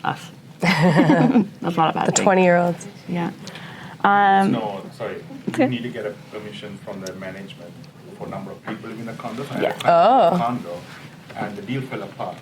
us. That's not a bad The thing. 20-year-olds. Yeah. No, sorry. Okay. You need to get a permission from the management for number of people living in the condo. So I Yeah. had a client in a condo, and the deal fell apart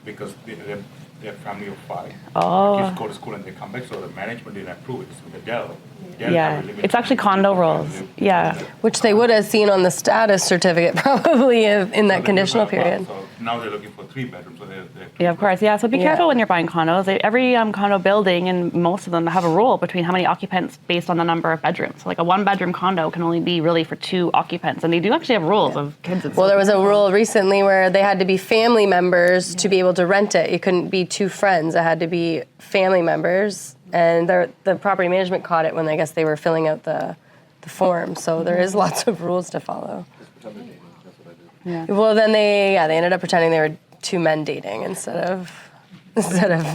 because they're a family of 5. Oh. The kids go to school and they come back, so the management didn't approve it. It's with the Dell. Yeah. It's actually condo rules. Yeah. Which they would have seen on the status certificate probably in that conditional period. So now they're looking for 3 bedrooms, so they're Yeah, of course. Yeah, so be Yeah. careful when you're buying condos. Every condo building, and most of them have a rule between how many occupants based on the number of bedrooms. So like a 1-bedroom condo can only be really for 2 occupants, and they do actually have rules of kids. And Well, stuff. there was a rule recently where they had to be family members to be able to rent it. It couldn't be 2 friends. It had to be family members. And the property management caught it when I guess they were filling out the form. So there is lots of rules to follow. Yeah. Well, then they ended up pretending they were 2 men dating instead of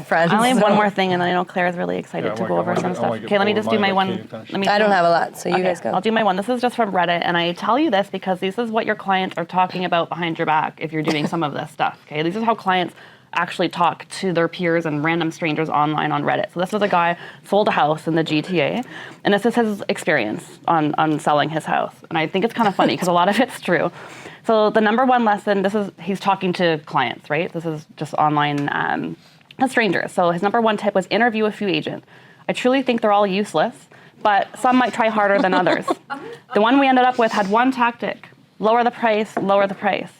friends. I only have So- one more thing, and then I know Claire's really excited to go over some stuff. Okay, let me just do my one. I don't have a lot, so you guys go. I'll do my one. This is just from Reddit, and I tell you this because this is what your clients are talking about behind your back if you're doing some of this stuff. Okay, this is how clients actually talk to their peers and random strangers online on Reddit. So this was a guy sold a house in the GTA, and this is his experience on selling his house. And I think it's kind of funny because a lot of it's true. So the number one lesson, he's talking to clients, right? This is just online strangers. So his number one tip was interview a few agents. I truly think they're all useless, but some might try harder than others. The one we ended up with had one tactic: lower the price, lower the price.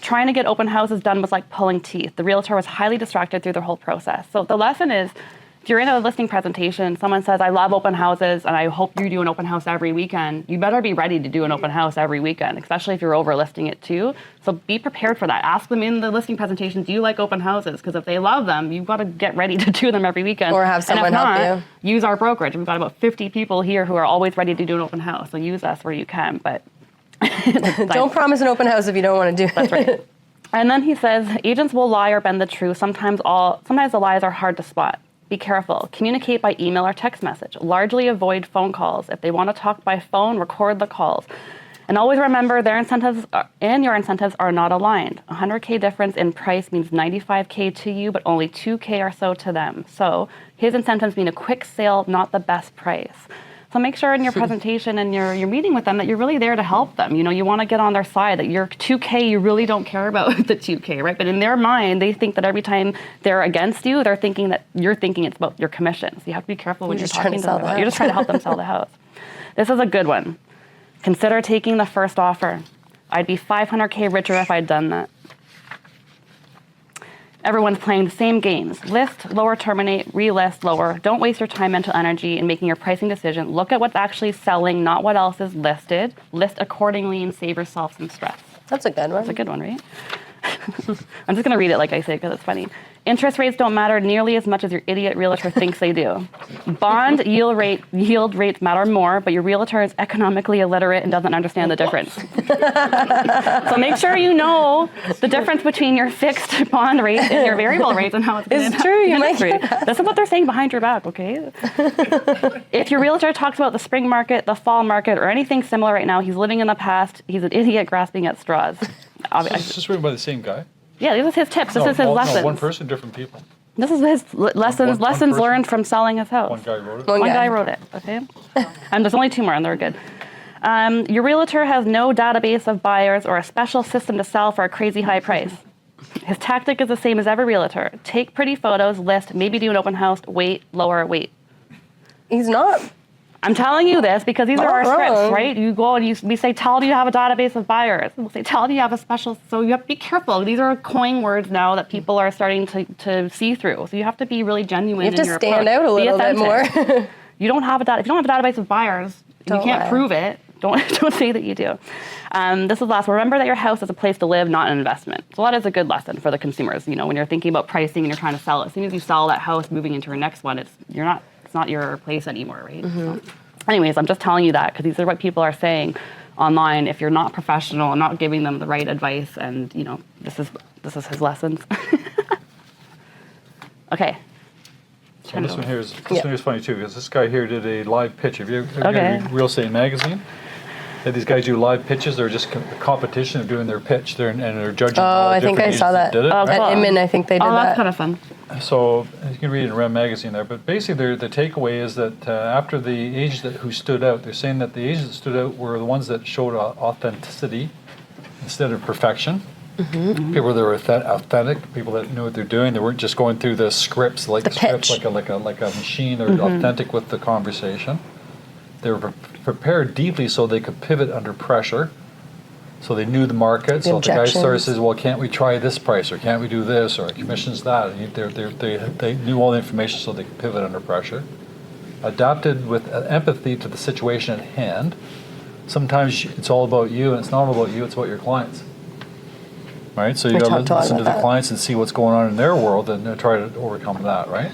Trying to get open houses done was like pulling teeth. The realtor was highly distracted through the whole process. So the lesson is, if you're in a listing presentation, someone says, I love open houses and I hope you do an open house every weekend, you better be ready to do an open house every weekend, especially if you're overlisting it too. So be prepared for that. Ask them in the listing presentation, do you like open houses? Because if they love them, you've got to get ready to do them every weekend. Or have someone and if help not, use our brokerage. We've got about 50 people here who are always ready to do an open house. So use us where you can, but Don't promise an open house if you don't want to do it. That's right. And then he says, agents will lie or bend the truth. Sometimes the lies are hard to spot. Be careful. Communicate by email or text message. Largely avoid phone calls. If they want to talk by phone, record the calls. And always remember their incentives and your incentives are not aligned. 100K difference in price means 95K to you, but only 2K or so to them. So his incentives mean a quick sale, not the best price. So make sure in your presentation and your meeting with them that you're really there to help them. You know, you want to get on their side, that your 2K, you really don't care about the 2K, right? But in their mind, they think that every time they're against you, they're thinking that you're thinking it's about your commissions. You have to be careful when you're talking to them about it. You're just trying to help them sell the house. This is a good one. Consider taking the first offer. I'd be 500K richer if I'd done that. Everyone's playing the same games. List, lower, terminate, relist, lower. Don't waste your time, mental energy in making your pricing decision. Look at what's actually selling, not what else is listed. List accordingly and save yourself some stress. That's a good one. That's a good one, right? I'm just going to read it like I say because it's funny. Interest rates don't matter nearly as much as your idiot realtor thinks they do. Bond yield rates matter more, but your realtor is economically illiterate and doesn't understand the difference. So make sure you know the difference between your fixed bond rate and your variable rates and how it's going to impact true, the you might industry. get that. This is what they're saying behind your back, okay? If your realtor talks about the spring market, the fall market, or anything similar right now, he's living in the past. He's an idiot grasping at straws. Is this written by the same guy? Yeah, these are his tips. This is his lessons. No, one person, different people. This is his lessons One person? learned from selling his house. One guy wrote it? One One guy. guy wrote it, okay? And there's only 2 more, and they're good. Your realtor has no database of buyers or a special system to sell for a crazy high price. His tactic is the same as every realtor. Take pretty photos, list, maybe do an open house, wait, lower, wait. He's not. I'm telling you this because these are our Not scripts, wrong. right? You go and we say, tell them you have a database of buyers. We'll say, tell them you have a special, so you have to be careful. These are coin words now that people are starting to see through. So you have to be really genuine You have in to your stand approach. out a Be little bit authentic. more. If you don't have a database of buyers, Don't you can't lie. prove it. Don't say that you do. This is last. Remember that your house is a place to live, not an investment. So that is a good lesson for the consumers. You know, when you're thinking about pricing and you're trying to sell it, as soon as you sell that house, moving into your next one, it's not your place anymore, right? So, anyways, I'm just telling you that because these are what people are saying online. If you're not professional and not giving them the right advice, and you know, this is his lessons. Okay. So this one here is funny too because this guy here did a live pitch. Have you ever Okay. read Real Estate Magazine? Had these guys do live pitches. They're just a competition of doing their pitch. And they're judging. Oh, all I think different I saw agents that. Did it, Oh, right? cool. At Inman, I think they did Oh, that's that. kind of fun. So you can read it in Rem Magazine there. But basically, the takeaway is that after the agents who stood out, they're saying that the agents that stood out were the ones that showed authenticity instead of perfection. People that were authentic, people that knew what they're doing. They weren't just going through the scripts like The scripts pitch. like a machine. They're authentic with the conversation. They were prepared deeply so they could pivot under pressure. So they knew the market. So if the guy started objections. says, "Well, can't we try this price, or can't we do this, or commissions that?" And they knew all the information so they could pivot under pressure. Adapted with empathy to the situation at hand. Sometimes it's all about you, and it's not all about you. It's about your clients. Right, so you We got to talked a lot listen to about the that. clients and see what's going on in their world and try to overcome that, right?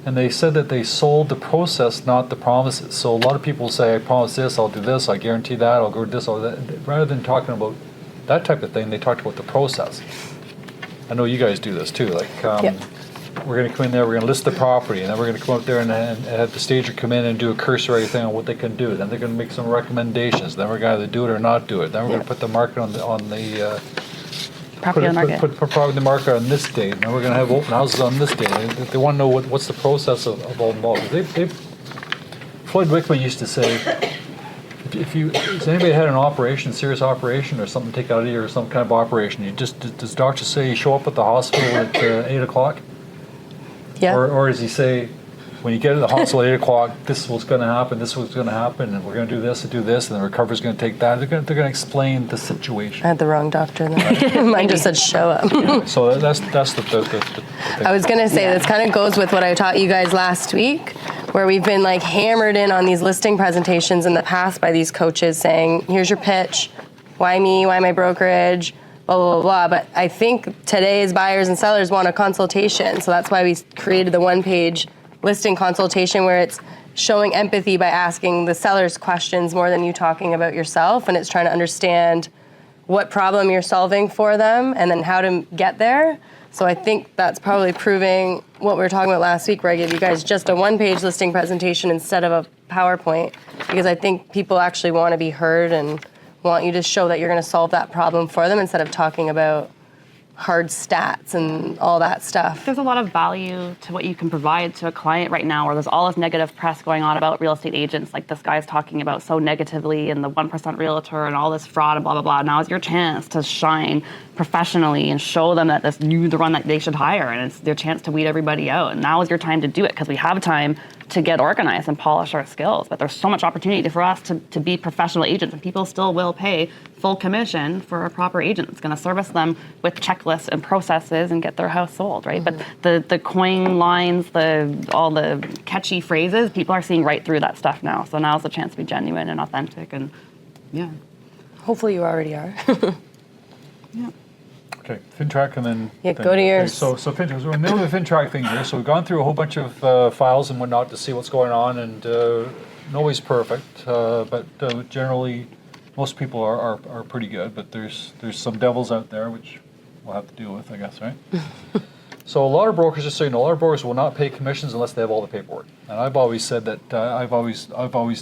And they said that they sold the process, not the promises. So a lot of people say, "I promise this, I'll do this, I guarantee that, I'll go do this, I'll do that." Rather than talking about that type of thing, they talked about the process. I know you guys do this too. Like, Yep. we're going to come in there, we're going to list the property, and then we're going to come out there and have the stager come in and do a cursory thing on what they can do. Then they're going to make some recommendations. Then we're going to either do it or not do it. Then we're going to put the market on the Property on the market. Put property on the market on this date, and we're going to have open houses on this date. They want to know what's the process of all involved. Floyd Wickman used to say, has anybody had an operation, serious operation, or something take out of you, or some kind of operation? Does doctor say you show up at the hospital at 8 o'clock? Yeah. Or does he say, when you get to the hospital at 8 o'clock, this is what's going to happen, this is what's going to happen, and we're going to do this and do this, and the recovery's going to take that. They're going to explain the situation. I had the wrong doctor then. Mine just said show up. So that's the thing. I was going to say, this kind of goes with what I taught you guys last week, where we've been like hammered in on these listing presentations in the past by these coaches saying, here's your pitch, why me, why my brokerage, blah, blah, blah, blah. But I think today's buyers and sellers want a consultation. So that's why we created the one-page listing consultation where it's showing empathy by asking the sellers questions more than you talking about yourself. And it's trying to understand what problem you're solving for them and then how to get there. So I think that's probably proving what we were talking about last week, where I gave you guys just a one-page listing presentation instead of a PowerPoint, because I think people actually want to be heard and want you to show that you're going to solve that problem for them instead of talking about hard stats and all that stuff. There's a lot of value to what you can provide to a client right now, where there's all this negative press going on about real estate agents, like this guy's talking about so negatively, and the 1% realtor and all this fraud and blah, blah, blah. Now is your chance to shine professionally and show them that you're the one that they should hire, and it's their chance to weed everybody out. And now is your time to do it, because we have time to get organized and polish our skills. But there's so much opportunity for us to be professional agents, and people still will pay full commission for a proper agent that's going to service them with checklists and processes and get their house sold, right? Mm-hmm. But the coin lines, all the catchy phrases, people are seeing right through that stuff now. So now's the chance to be genuine and authentic, and yeah. Hopefully you already are. Yeah. Okay, FinTrack and then... Yeah, go to yours. So FinTrack, so we're in the middle of the FinTrack thing here. So we've gone through a whole bunch of files and whatnot to see what's going on, and nobody's perfect, but generally most people are pretty good, but there's some devils out there, which we'll have to deal with, I guess, right? So a lot of brokers, just so you know, a lot of brokers will not pay commissions unless they have all the paperwork. And I've always said that I've always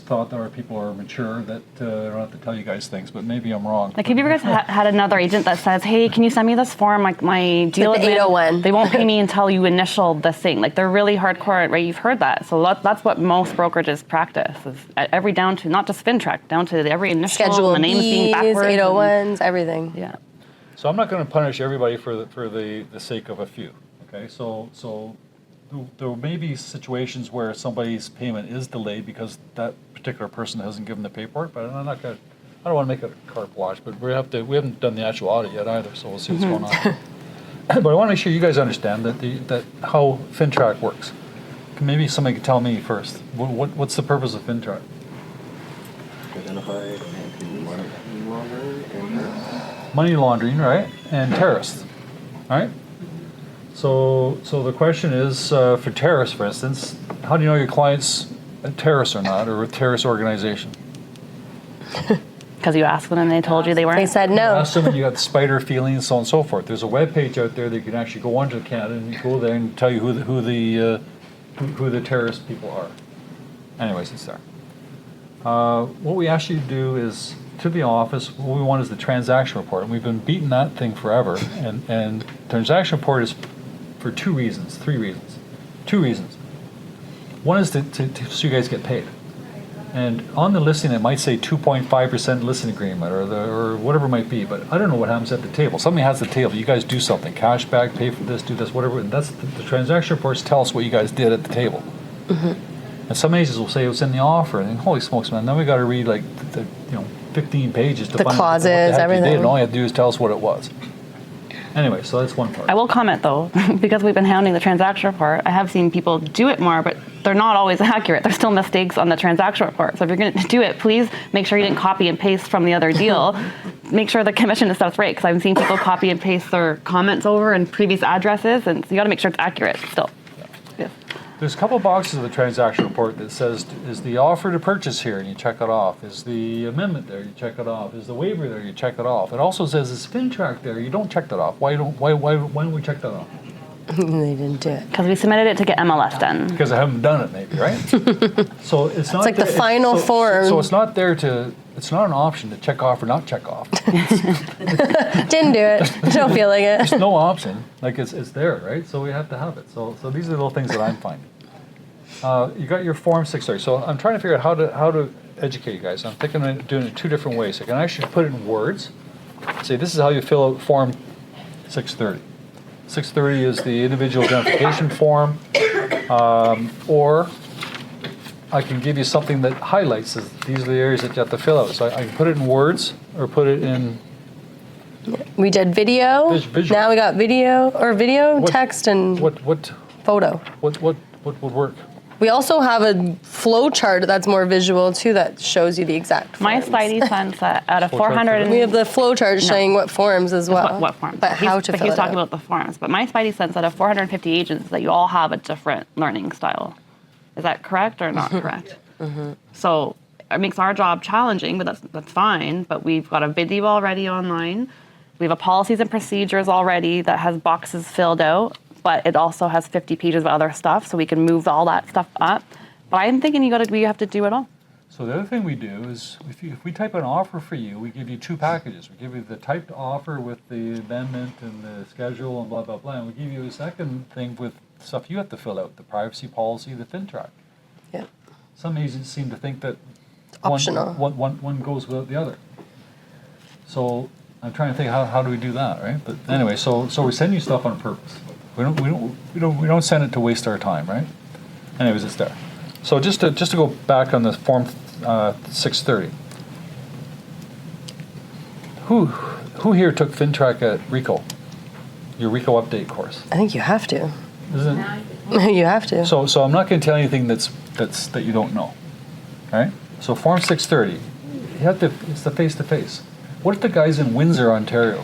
thought that our people are mature, that I don't have to tell you guys things, but maybe I'm wrong. Like, have you ever guys had another agent that says, "Hey, can you send me this form? Like, my deal Like the admin, 801. they won't pay me until you initial this thing." Like, they're really hardcore, right? You've heard that. So that's what most brokerages practice, is at every down to, not just FinTrack, down to every initial, Schedule the names being Bs, backwards. 801s, everything. Yeah. So I'm not going to punish everybody for the sake of a few. Okay, so there may be situations where somebody's payment is delayed because that particular person hasn't given the paperwork, but I'm not going to. I don't want to make it a carte blanche, but we haven't done the actual audit yet either, so we'll see what's going on. But I want to make sure you guys understand that how FinTrack works. Maybe somebody could tell me first. What's the purpose of FinTrack? Identify money laundering and Money laundering, right? And terrorists, right? So the question is, for terrorists, for instance, how do you know your client's a terrorist or not, or a terrorist organization? Because you asked them and they told you they weren't. They said no. Ask them and you got the spider feeling, so on and so forth. There's a web page out there that you can actually go onto Canada and you go there and tell you who the terrorist people are. Anyways, it's there. What we ask you to do is to the office. What we want is the transaction report, and we've been beating that thing forever. And the transaction report is for two reasons. One is to so you guys get paid. And on the listing, it might say 2.5% listing agreement or whatever it might be, but I don't know what happens at the table. Somebody has the table. You guys do something, cash back, pay for this, do this, whatever. And that's the transaction reports tell us what you guys did at the table. And some agents will say it's in the offer, and then, holy smokes, man! Then we got to read like the 15 pages to The find clauses, what the heck you did, everything. and all you have to do is tell us what it was. Anyway, so that's one part. I will comment though, because we've been hounding the transaction report, I have seen people do it more, but they're not always accurate. There's still mistakes on the transaction report. So if you're going to do it, please make sure you didn't copy and paste from the other deal. Make sure the commission and stuff's right, because I've seen people copy and paste their comments over and previous addresses, and so you got to make sure it's accurate still. Yeah. There's a couple boxes of the transaction report that says, is the offer to purchase here, and you check it off. Is the amendment there, you check it off. Is the waiver there, you check it off. It also says, is FinTrack there, you don't check that off. Why don't we check that off? They didn't do it. Because we submitted it to get MLS done. Because I haven't done it, maybe, right? So it's not like the there- final form. So it's not there to. It's not an option to check off or not check off. Didn't do it. Don't feel like it. There's no option. Like it's there, right? So we have to have it. So these are the little things that I'm finding. You got your Form 630. So I'm trying to figure out how to educate you guys. I'm thinking of doing it two different ways. I can actually put it in words. Say this is how you fill out Form 630. 630 is the individual identification form, or I can give you something that highlights this. These are the areas that you have to fill out. So I can put it in words or put it in. We did video. Visual. Now we got video, What- text, and What photo. would work? We also have a flow chart that's more visual too, that shows you the exact My forms. Spidey sense that out of Flow chart 400 for and We have the flow chart showing what forms as well. what forms, But how to but fill he's it talking out. about the forms. But my Spidey sense out of 450 agents that you all have a different learning style. Is that correct or not correct? So it makes our job challenging, but that's fine. But we've got a video already online. We have a policies and procedures already that has boxes filled out, but it also has 50 pages of other stuff, so we can move all that stuff up. But I'm thinking we have to do it all. So the other thing we do is, if we type an offer for you, we give you two packages. We give you the typed offer with the amendment and the schedule and blah, blah, blah. And we give you a second thing with stuff you have to fill out, the privacy policy, the FinTrack. Yeah. Some agents seem to think that Optional. one goes without the other. So I'm trying to think how do we do that, right? But anyway, so we send you stuff on purpose. We don't send it to waste our time, right? Anyways, it's there. So just to go back on the Form 630. Who here took FinTrack at RICO? Your RICO update course. I think you have to. Isn't it? You have to. So I'm not going to tell you anything that you don't know. All right? So Form 630, it's the face-to-face. What if the guy's in Windsor, Ontario?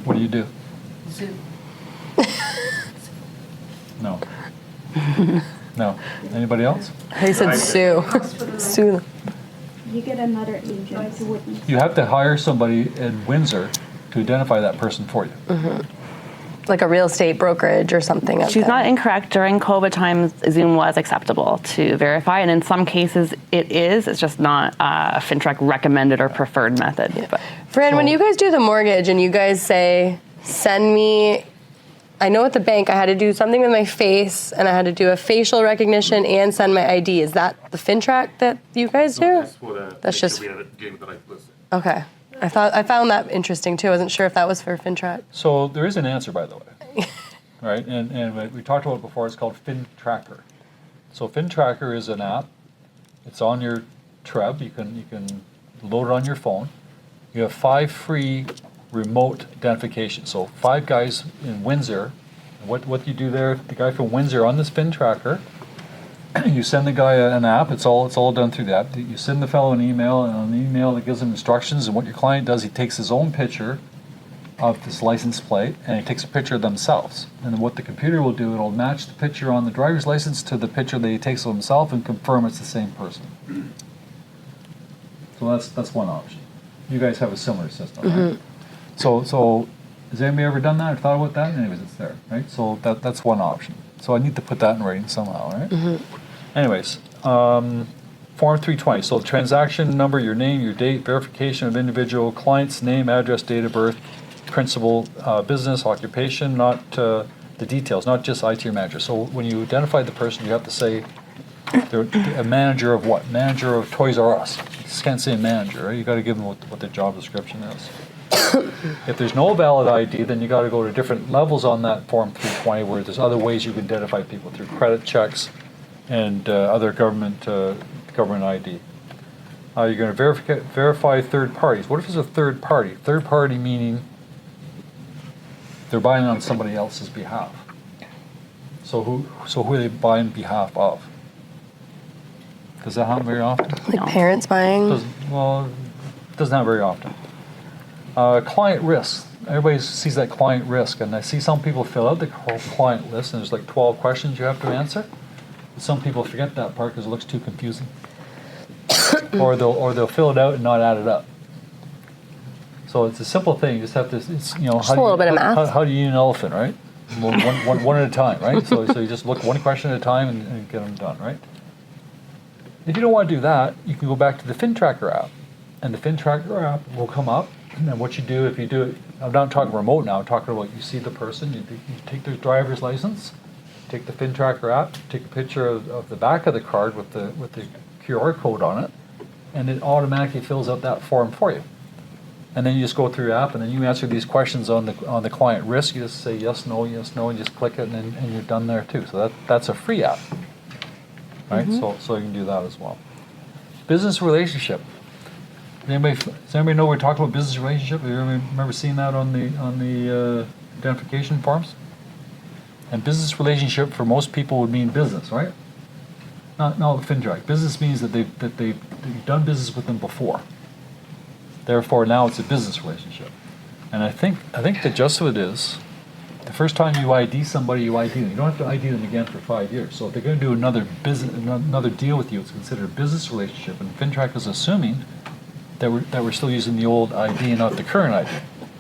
What do? Zoom. No. No. Anybody else? He said Sue. Sue. You get another agent to witness. You have to hire somebody in Windsor to identify that person for you. Like a real estate brokerage or something. She's not incorrect. During COVID times, Zoom was acceptable to verify, and in some cases it is. It's just not a FinTrack recommended or preferred method. Yeah. But Fran, when you guys do the mortgage and you guys say, send me, I know at the bank I had to do something with my face and I had to do a facial recognition and send my ID. Is that the FinTrack that you guys do? That's for the. That's make just- sure we are getting the right person. Okay. I found that interesting too. I wasn't sure if that was for FinTrack. So there is an answer, by the way. Right? And we talked about it before. It's called FinTracker. So FinTracker is an app. It's on your Treb. You can load it on your phone. You have 5 free remote identification. So 5 guys in Windsor. What you do there, the guy from Windsor on this FinTracker, you send the guy an app. It's all done through the app. You send the fellow an email, and on the email it gives him instructions. And what your client does, he takes his own picture of this license plate, and he takes a picture of themselves. And then what the computer will do, it'll match the picture on the driver's license to the picture that he takes of himself and confirm it's the same person. So that's one option. You guys have a similar system, right? So has anybody ever done that or thought about that? Anyways, it's there, right? So that's one option. So I need to put that in writing somehow, right? Anyways, Form Form 320. So transaction number, your name, your date, verification of individual, client's name, address, date of birth, principal, business, occupation, not the details, not just IT or manager. So when you identify the person, you have to say they're a manager of what? Manager of Toys R Us. You just can't say manager, right? You got to give them what their job description is. If there's no valid ID, then you got to go to different levels on that Form 320 where there's other ways you can identify people through credit checks and other government ID. You're going to verify third parties. What if it's a third party? Third party meaning they're buying on somebody else's behalf. So who are they buying on behalf of? Does that happen very often? Like parents buying? It doesn't happen very often. Client risk. Everybody sees that client risk, and I see some people fill out the client list, and there's like 12 questions you have to answer. Some people forget that part because it looks too confusing. or they'll fill it out and not add it up. So it's a simple thing. You just have to, just a little bit of math. How do you eat an elephant, right? One at a time, right? So you just look one question at a time and get them done, right? If you don't want to do that, you can go back to the FinTracker app, and the FinTracker app will come up. And then what you do, if you do it, I'm not talking remote now. I'm talking about you see the person, you take their driver's license, take the FinTracker app, take a picture of the back of the card with the QR code on it, and it automatically fills out that form for you. And then you just go through your app, and then you answer these questions on the client risk. You just say yes, no, and just click it, and you're done there too. So that's a free app, right? Mm-hmm. So you can do that as well. Business relationship. Does anybody know we're talking about business relationship? Have you remember seeing that on the identification forms? And business relationship for most people would mean business, right? Not FinTrack. Business means that they've done business with them before. Therefore, now it's a business relationship. And I think the gist of it is, the first time you ID somebody, you ID them. You don't have to ID them again for 5 years. So if they're going to do another deal with you, it's considered a business relationship. And FinTrack is assuming that we're still using the old ID and not the current ID.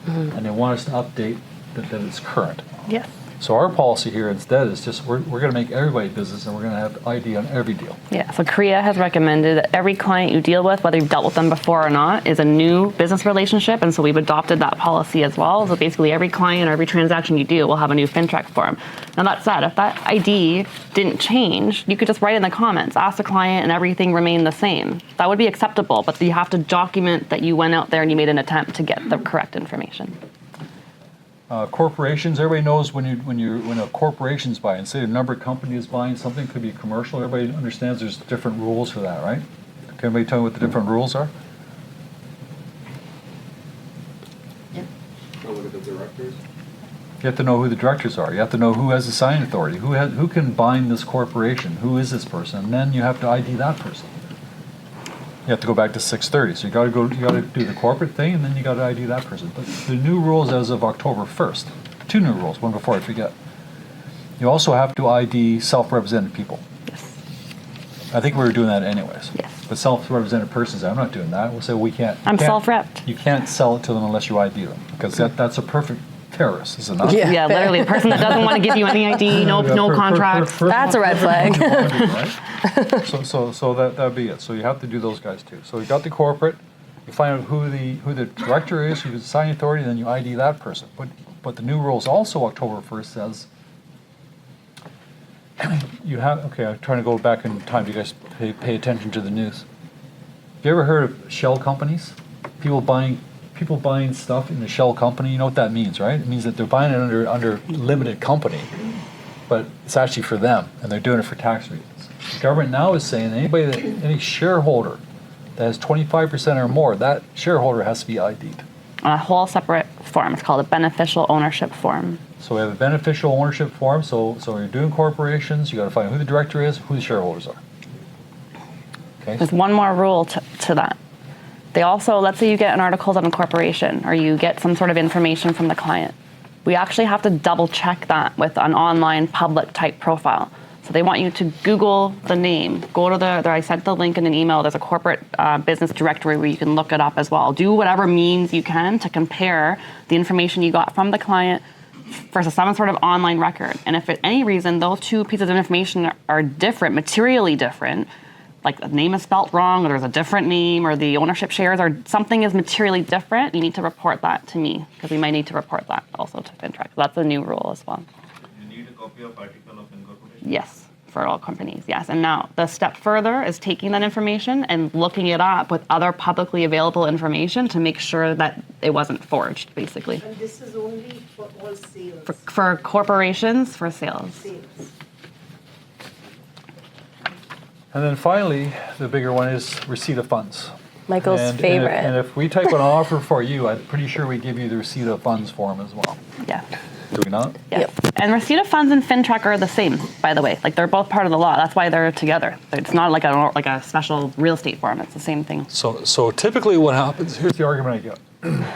Mm-hmm. And they want us to update that it's current. Yes. So our policy here instead is just we're going to make everybody business, and we're going to have ID on every deal. Yeah, so CREA has recommended that every client you deal with, whether you've dealt with them before or not, is a new business relationship, and so we've adopted that policy as well. So basically every client or every transaction you do will have a new FinTrack form. Now that said, if that ID didn't change, you could just write in the comments, ask the client, and everything remained the same. That would be acceptable, but you have to document that you went out there and you made an attempt to get the correct information. Corporations, everybody knows when a corporation's buying, say a number of companies buying something, could be commercial, everybody understands there's different rules for that, right? Can anybody tell me what the different rules are? Yep. Go look at the directors. You have to know who the directors are. You have to know who has the signing authority, who can bind this corporation, who is this person, and then you have to ID that person. You have to go back to 630. So you got to do the corporate thing, and then you got to ID that person. But the new rules as of October 1st, 2 new rules, one before I forget. You also have to ID self-represented people. Yes. I think we were doing that anyways. Yes. But self-represented persons, I'm not doing that. We'll say we can't. I'm self-repped. You can't sell it to them unless you ID them, because that's a perfect terrorist, is it not? Yeah, literally, a person that doesn't want to give you any ID, no contracts. That's a red flag. Right? So that'd be it. So you have to do those guys too. So you got the corporate, you find out who the director is, who's the signing authority, and then you ID that person. But the new rules also October 1st says you have, okay, I'm trying to go back in time. Do you guys pay attention to the news? Have you ever heard of shell companies? People buying stuff in the shell company. You know what that means, right? It means that they're buying it under limited company, but it's actually for them, and they're doing it for tax reasons. The government now is saying any shareholder that has 25% or more, that shareholder has to be ID'd. On a whole separate form. It's called a beneficial ownership form. So we have a beneficial ownership form. So when you're doing corporations, you got to find who the director is, who the shareholders are. Okay. There's one more rule to that. They also, let's say you get an article on a corporation or you get some sort of information from the client. We actually have to double check that with an online public type profile. So they want you to Google the name, go to I sent the link in an email, there's a corporate business directory where you can look it up as well. Do whatever means you can to compare the information you got from the client versus some sort of online record. And if for any reason those two pieces of information are different, materially different, like the name is spelt wrong, or there's a different name, or the ownership shares, or something is materially different, you need to report that to me, because we might need to report that also to FinTrack. That's a new rule as well. You need a copy of article of incorporation? Yes, for all companies, yes. And now the step further is taking that information and looking it up with other publicly available information to make sure that it wasn't forged, basically. And this is only for all sales? For corporations, for sales. Sales. And then finally, the bigger one is receipt of funds. Michael's And favorite. if we type an offer for you, I'm pretty sure we give you the receipt of funds form as well. Yeah. Do we not? Yes. And receipt of funds and FinTrack are the same, by the way. Like they're both part of the law. That's why they're together. It's not like a special real estate form. It's the same thing. So typically what happens, here's the argument I get.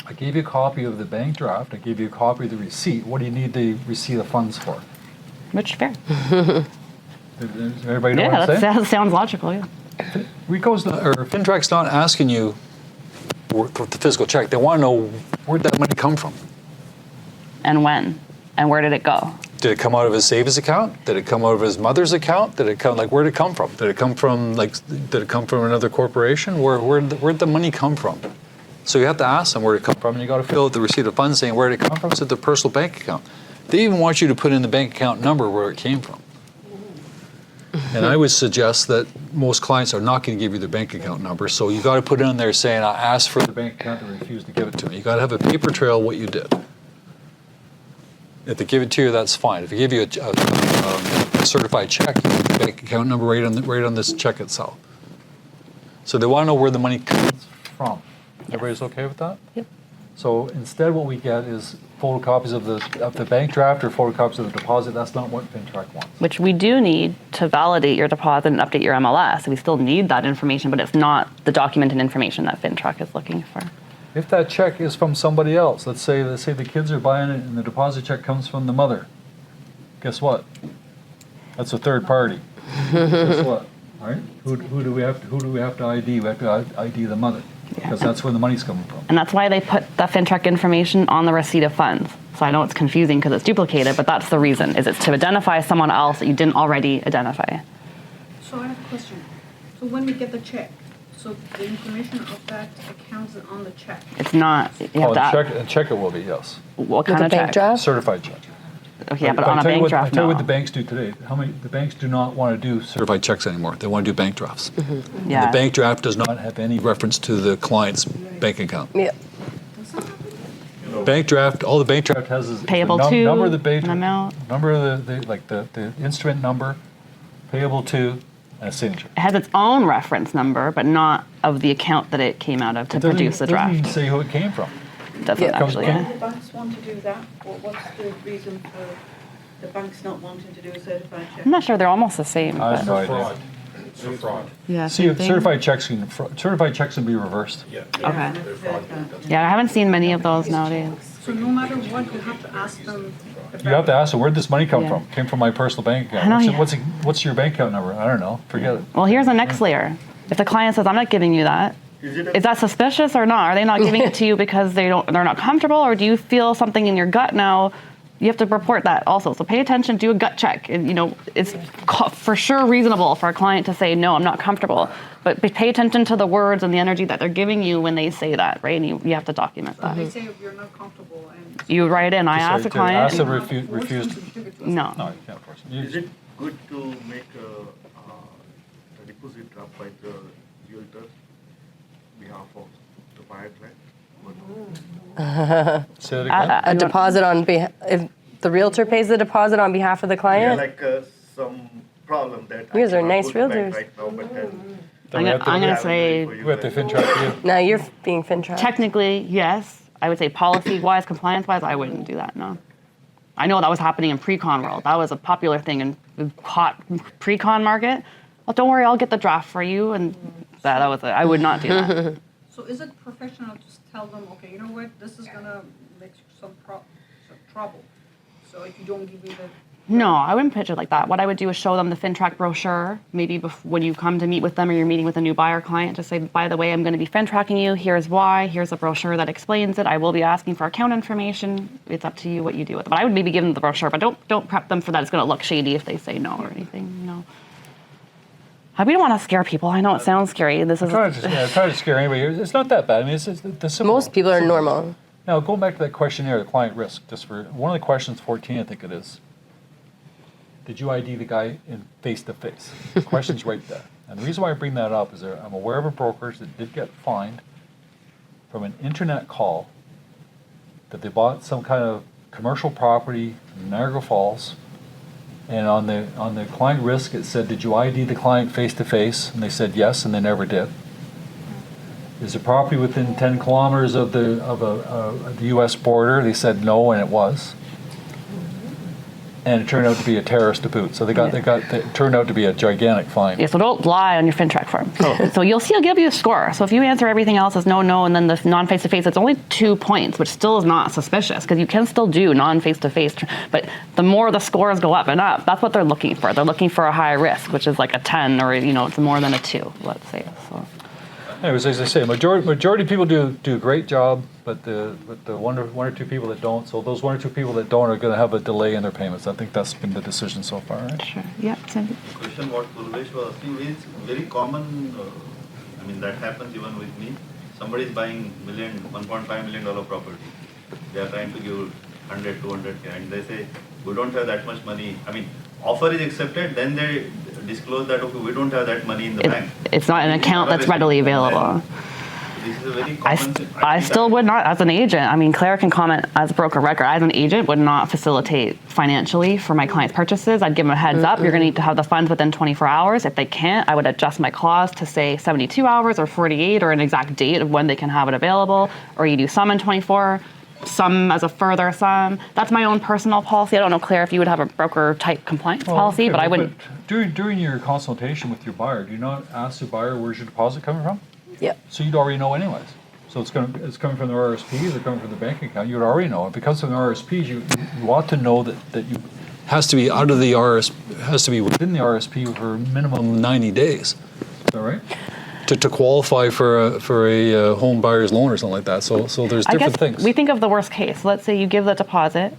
I gave you a copy of the bank draft, I gave you a copy of the receipt. What do you need the receipt of funds for? Which fair. Does everybody know Yeah, what I'm saying? that sounds logical. Yeah. FinTrack's not asking you for the physical check. They want to know where'd that money come from. And when, and where did it go? Did it come out of his savings account? Did it come out of his mother's account? Did it come where did it come from? Did it come from another corporation? Where'd the money come from? So you have to ask them where it come from, and you got to fill out the receipt of funds saying where did it come from. It's at their personal bank account. They even want you to put in the bank account number where it came from. And I would suggest that most clients are not going to give you their bank account number, so you got to put it in there saying, I asked for the bank account and refused to give it to me. You got to have a paper trail of what you did. If they give it to you, that's fine. If they give you a certified check, you get the bank account number right on this check itself. So they want to know where the money comes from. Everybody's okay with that? Yep. So instead what we get is photocopies of the bank draft or photocopies of the deposit. That's not what FinTrack wants. Which we do need to validate your deposit and update your MLS. We still need that information, but it's not the documented information that FinTrack is looking for. If that check is from somebody else, let's say the kids are buying it and the deposit check comes from the mother, guess what? That's a third party. Guess what? Right? Who do we have to ID? We have to ID the mother, because that's where the money's coming from. And that's why they put the FinTrack information on the receipt of funds. So I know it's confusing because it's duplicated, but that's the reason, is it's to identify someone else that you didn't already identify. So I have a question. So when we get the check, so the information of that account is on the check? It's not, you have to, Check it will be, yes. what With kind a of bank check? draft? Certified check. Okay, yeah, but on a bank draft, I tell you what the no. banks do today. The banks do not want to do certified checks anymore. They want to do bank drafts. Yeah. The bank draft does not have any reference to the client's bank account. Yeah. Bank draft, all the bank draft has is Payable the to, number of the bank, an amount. number of the instrument number, payable to, and a signature. It has its own reference number, but not of the account that it came out of to produce the It doesn't even draft. say who it came from. Doesn't Yeah. actually. Comes- Yeah. The banks want to do that, or what's the reason for the banks not wanting to do a certified check? I'm not sure, they're almost the same. I but- have no idea. It's a fraud. Yeah, See, same thing. certified checks can be reversed. Yeah. Okay. They're fraudulent. Yeah, I haven't seen many of those nowadays. So no matter what, you have to ask them. You have to ask them, where'd this money come Yeah. from? Came from my personal bank I know, account. yeah. What's your bank account number? I don't know. Forget it. Well, here's the next layer. If the client says, I'm not giving you that, is that suspicious or not? Are they not giving it to you because they're not comfortable, or do you feel something in your gut now? You have to report that also. So pay attention, do a gut check. And, it's for sure reasonable for a client to say, no, I'm not comfortable. But pay attention to the words and the energy that they're giving you when they say that, right? And you have to document that. They say you're not comfortable and. You write in, I Just asked say the client. ask them Not force refused. them to give it to us. No. No, you can't force it. Is it good to make a deposit draft by the realtor behalf of the buyer client? Say it again. A deposit on behalf, if the realtor pays the deposit on behalf of the Yeah, client? like some problem that. You guys I are cannot nice go to bank realtors. right now, but then I'm gonna say, We have to FinTrack. No, you're being FinTrack. technically, yes. I would say policy-wise, compliance-wise, I wouldn't do that, no. I know that was happening in pre-con world. That was a popular thing in the hot pre-con market. Well, don't worry, I'll get the draft for you. And that was I would not do that. So is it professional to just tell them, okay, you know what, this is gonna make some trouble. So if you don't give me the. No, I wouldn't pitch it like that. What I would do is show them the FinTrack brochure, maybe when you come to meet with them or you're meeting with a new buyer client, just say, by the way, I'm going to be FinTracking you. Here's why. Here's a brochure that explains it. I will be asking for account information. It's up to you what you do with it. But I would maybe give them the brochure, but don't prep them for that. It's going to look shady if they say no or anything. No. We don't want to scare people. I know it sounds scary. This is Try to scare anybody. It's not that bad. I mean, it's the simple. Most people are normal. Now, going back to that questionnaire, the client risk, just for one of the questions, 14, I think it is. Did you ID the guy in face-to-face? The question's right there. And the reason why I bring that up is I'm aware of a broker that did get fined from an internet call that they bought some kind of commercial property in Niagara Falls, and on the client risk it said, did you ID the client face-to-face? And they said yes, and they never did. Is the property within 10 kilometers of the U.S. border? They said no, and it was. And it turned out to be a terrorist to boot. So it turned out to be a gigantic fine. Yeah, so don't lie on your FinTrack form. So you'll see, I'll give you a score. So if you answer everything else as no, and then the non-face-to-face, it's only 2 points, which still is not suspicious, because you can still do non-face-to-face. But the more the scores go up and up, that's what they're looking for. They're looking for a high risk, which is like a 10, or it's more than a 2, let's say. So. Anyways, as I say, majority of people do a great job, but the one or two people that don't, so those 1 or 2 people that don't are going to have a delay in their payments. I think that's been the decision so far, right? Sure. Yeah. Sandy. The question what Purvesh was asking is very common. I mean, that happens even with me. Somebody is buying $1.5 million property. They are trying to give 100, 200K, and they say, we don't have that much money. I mean, offer is accepted, then they disclose that, okay, we don't have that money in the bank. It's not an account that's readily available. This is a very common I still would not, as an agent, I mean, Claire can comment as a broker record, as an agent would not facilitate financially for my clients' purchases. I'd give them a heads up, you're gonna need to have the funds within 24 hours. If they can't, I would adjust my clause to say 72 hours or 48 or an exact date of when they can have it available, or you do some in 24, some as a further sum. That's my own personal policy. I don't know, Claire, if you would have a broker type compliance policy, but I wouldn't. During your consultation with your buyer, do you not ask the buyer where's your deposit coming from? Yep. So you'd already know anyways. So it's coming from the RSPs or coming from the bank account. You'd already know it. Because of the RSPs, you ought to know that you has to be out of the has to be within the RSP for a minimum 90 days. Is that right? To qualify for a home buyer's loan or something like that. So there's different things. We think of the worst case. Let's say you give the deposit,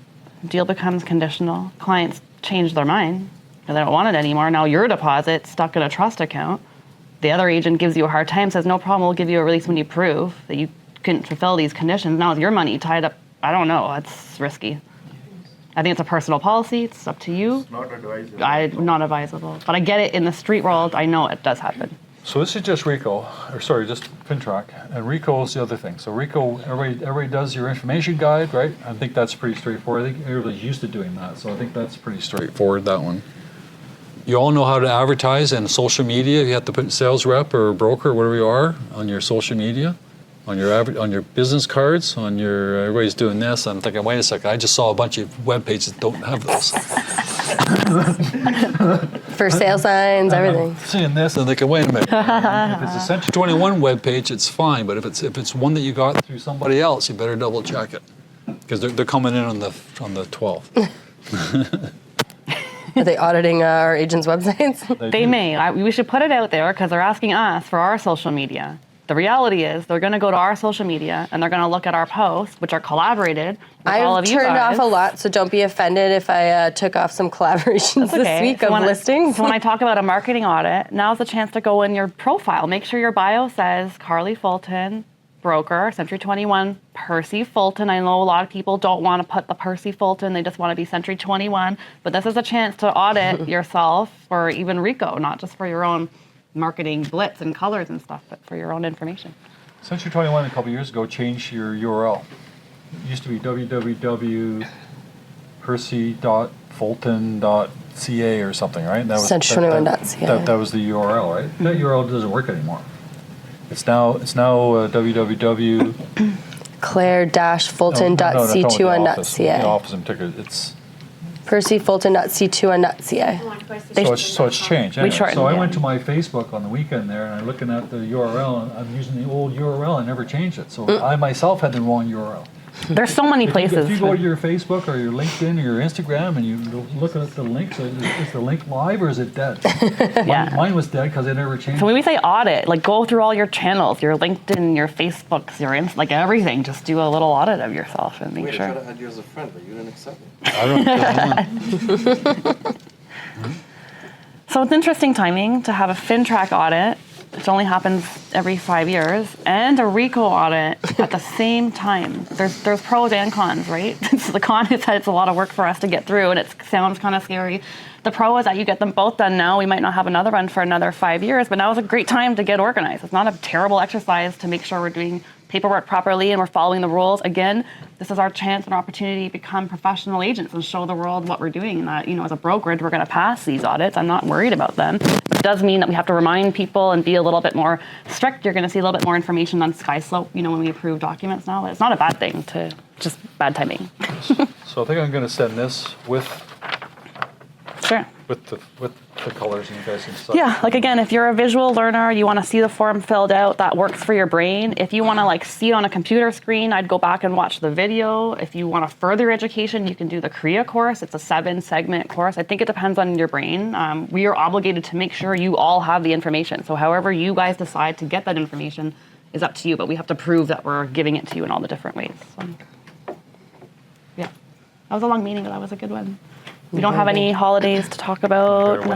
deal becomes conditional, clients change their mind, and they don't want it anymore. Now your deposit's stuck in a trust account. The other agent gives you a hard time, says no problem, we'll give you a release when you prove that you couldn't fulfill these conditions. Now with your money tied up, I don't know, that's risky. I think it's a personal policy, it's up to you. It's not advisable. Not advisable. But I get it in the street world, I know it does happen. So this is just RICO, just FinTrack, and RICO is the other thing. So RICO, everybody does your information guide, right? I think that's pretty straightforward. I think everybody's used to doing that, so I think that's pretty straightforward, that one. You all know how to advertise in social media. You have to put sales rep or broker, whatever you are, on your social media, on your business cards, on your, everybody's doing this. I'm thinking, wait a second, I just saw a bunch of web pages that don't have this. For sale signs, everything. I'm seeing this and thinking, wait a minute. If it's a Century 21 web page, it's fine, but if it's one that you got through somebody else, you better double check it, because they're coming in on the 12th. Are they auditing our agents' websites? They may. We should put it out there because they're asking us for our social media. The reality is they're going to go to our social media and they're going to look at our posts, which are collaborated with all of you guys. I've turned off a lot, so don't be offended if I took off some collaborations this week of listings. So when I talk about a marketing audit, now's the chance to go in your profile. Make sure your bio says Carly Fulton, broker, Century 21 Percy Fulton. I know a lot of people don't want to put the Percy Fulton, they just want to be Century 21, but this is a chance to audit yourself for even RICO, not just for your own marketing blitz and colors and stuff, but for your own information. Century 21 a couple years ago changed your URL. It used to be www.percy.fulton.ca or something, right? Century21.ca. That was the URL, right? That URL doesn't work anymore. It's now www. Clare-Fulton.c21.ca. The office in particular. It's percyfulton.c21.ca. So it's changed. Anyway, shortened, so I yeah. went to my Facebook on the weekend there, and I'm looking at the URL, and I'm using the old URL. I never changed it, so I myself had the wrong URL. There's so many places. If you go to your Facebook or your LinkedIn or your Instagram and you look at the link, so is the link live or is it dead? Yeah. Mine was dead because I never changed So it. when we say audit, like go through all your channels, your LinkedIn, your Facebooks, your like everything. Just do a little audit of yourself and make sure. I tried to add you as a friend, but you didn't accept me. I don't know. So it's interesting timing to have a FinTrack audit, which only happens every 5 years, and a RICO audit at the same time. There's pros and cons, right? So the con is that it's a lot of work for us to get through, and it sounds kind of scary. The pro is that you get them both done now. We might not have another one for another 5 years, but now is a great time to get organized. It's not a terrible exercise to make sure we're doing paperwork properly and we're following the rules. Again, this is our chance and opportunity to become professional agents and show the world what we're doing. And that, as a brokerage, we're going to pass these audits. I'm not worried about them. But it does mean that we have to remind people and be a little bit more strict. You're going to see a little bit more information on SkySlope, when we approve documents now. It's not a bad thing, just bad timing. So I think I'm going to send this with Sure. with the colors, and you guys can stuff. Yeah, again, if you're a visual learner, you want to see the form filled out, that works for your brain. If you want to see on a computer screen, I'd go back and watch the video. If you want a further education, you can do the Korea course. It's a 7-segment course. I think it depends on your brain. We are obligated to make sure you all have the information. So however you guys decide to get that information is up to you, but we have to prove that we're giving it to you in all the different ways. So, yeah, that was a long meeting, but that was a good one. We don't have any holidays to talk about.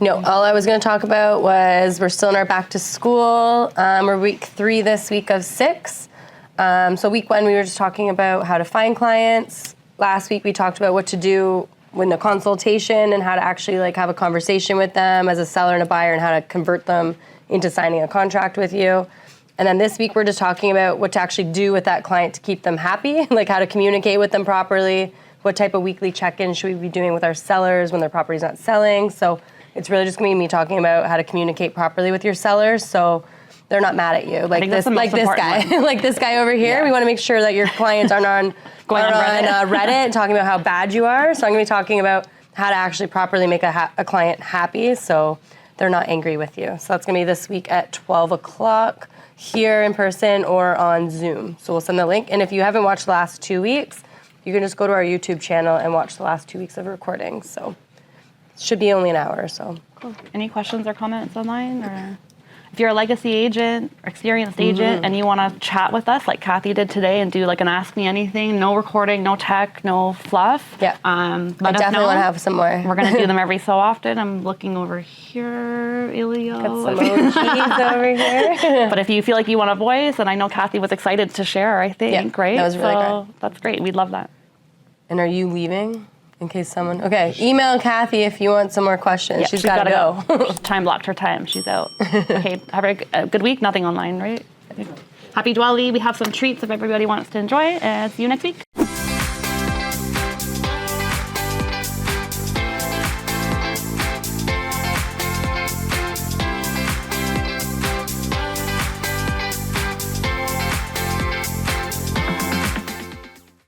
No, all I was going to talk about was we're still in our back to school. We're week 3 this week of 6. So week 1, we were just talking about how to find clients. Last week, we talked about what to do when the consultation and how to actually have a conversation with them as a seller and a buyer and how to convert them into signing a contract with you. And then this week, we're just talking about what to actually do with that client to keep them happy, how to communicate with them properly. What type of weekly check-in should we be doing with our sellers when their property's not selling? So it's really just going to be me talking about how to communicate properly with your sellers so they're not mad at you. Like this guy, like this guy over here. Yeah. We want to make sure that your clients aren't on Reddit talking about how bad you are. So I'm going to be talking about how to actually properly make a client happy so they're not angry with you. So that's going to be this week at 12 o'clock here in person or on Zoom. So we'll send the link. And if you haven't watched the last 2 weeks, you can just go to our YouTube channel and watch the last 2 weeks of recordings. So it should be only an hour or so. Cool. Any questions or comments online? Or if you're a legacy agent or experienced agent and you want to chat with us like Kathy did today and do an Ask Me Anything, no recording, no tech, no fluff. Yeah. I definitely want to have some more. We're going to do them every so often. I'm looking over here, Ilio. Got some emojis over here. But if you feel like you want a voice, and I know Kathy was excited to share, I think, right? That was really great. That's great. We'd love that. And are you leaving? In case someone... Okay, email Kathy if you want some more questions. Yeah, she's got to go. She's time blocked her time. She's out. Okay, have a good week. Nothing online, right? Happy Diwali. We have some treats if everybody wants to enjoy. See you next week.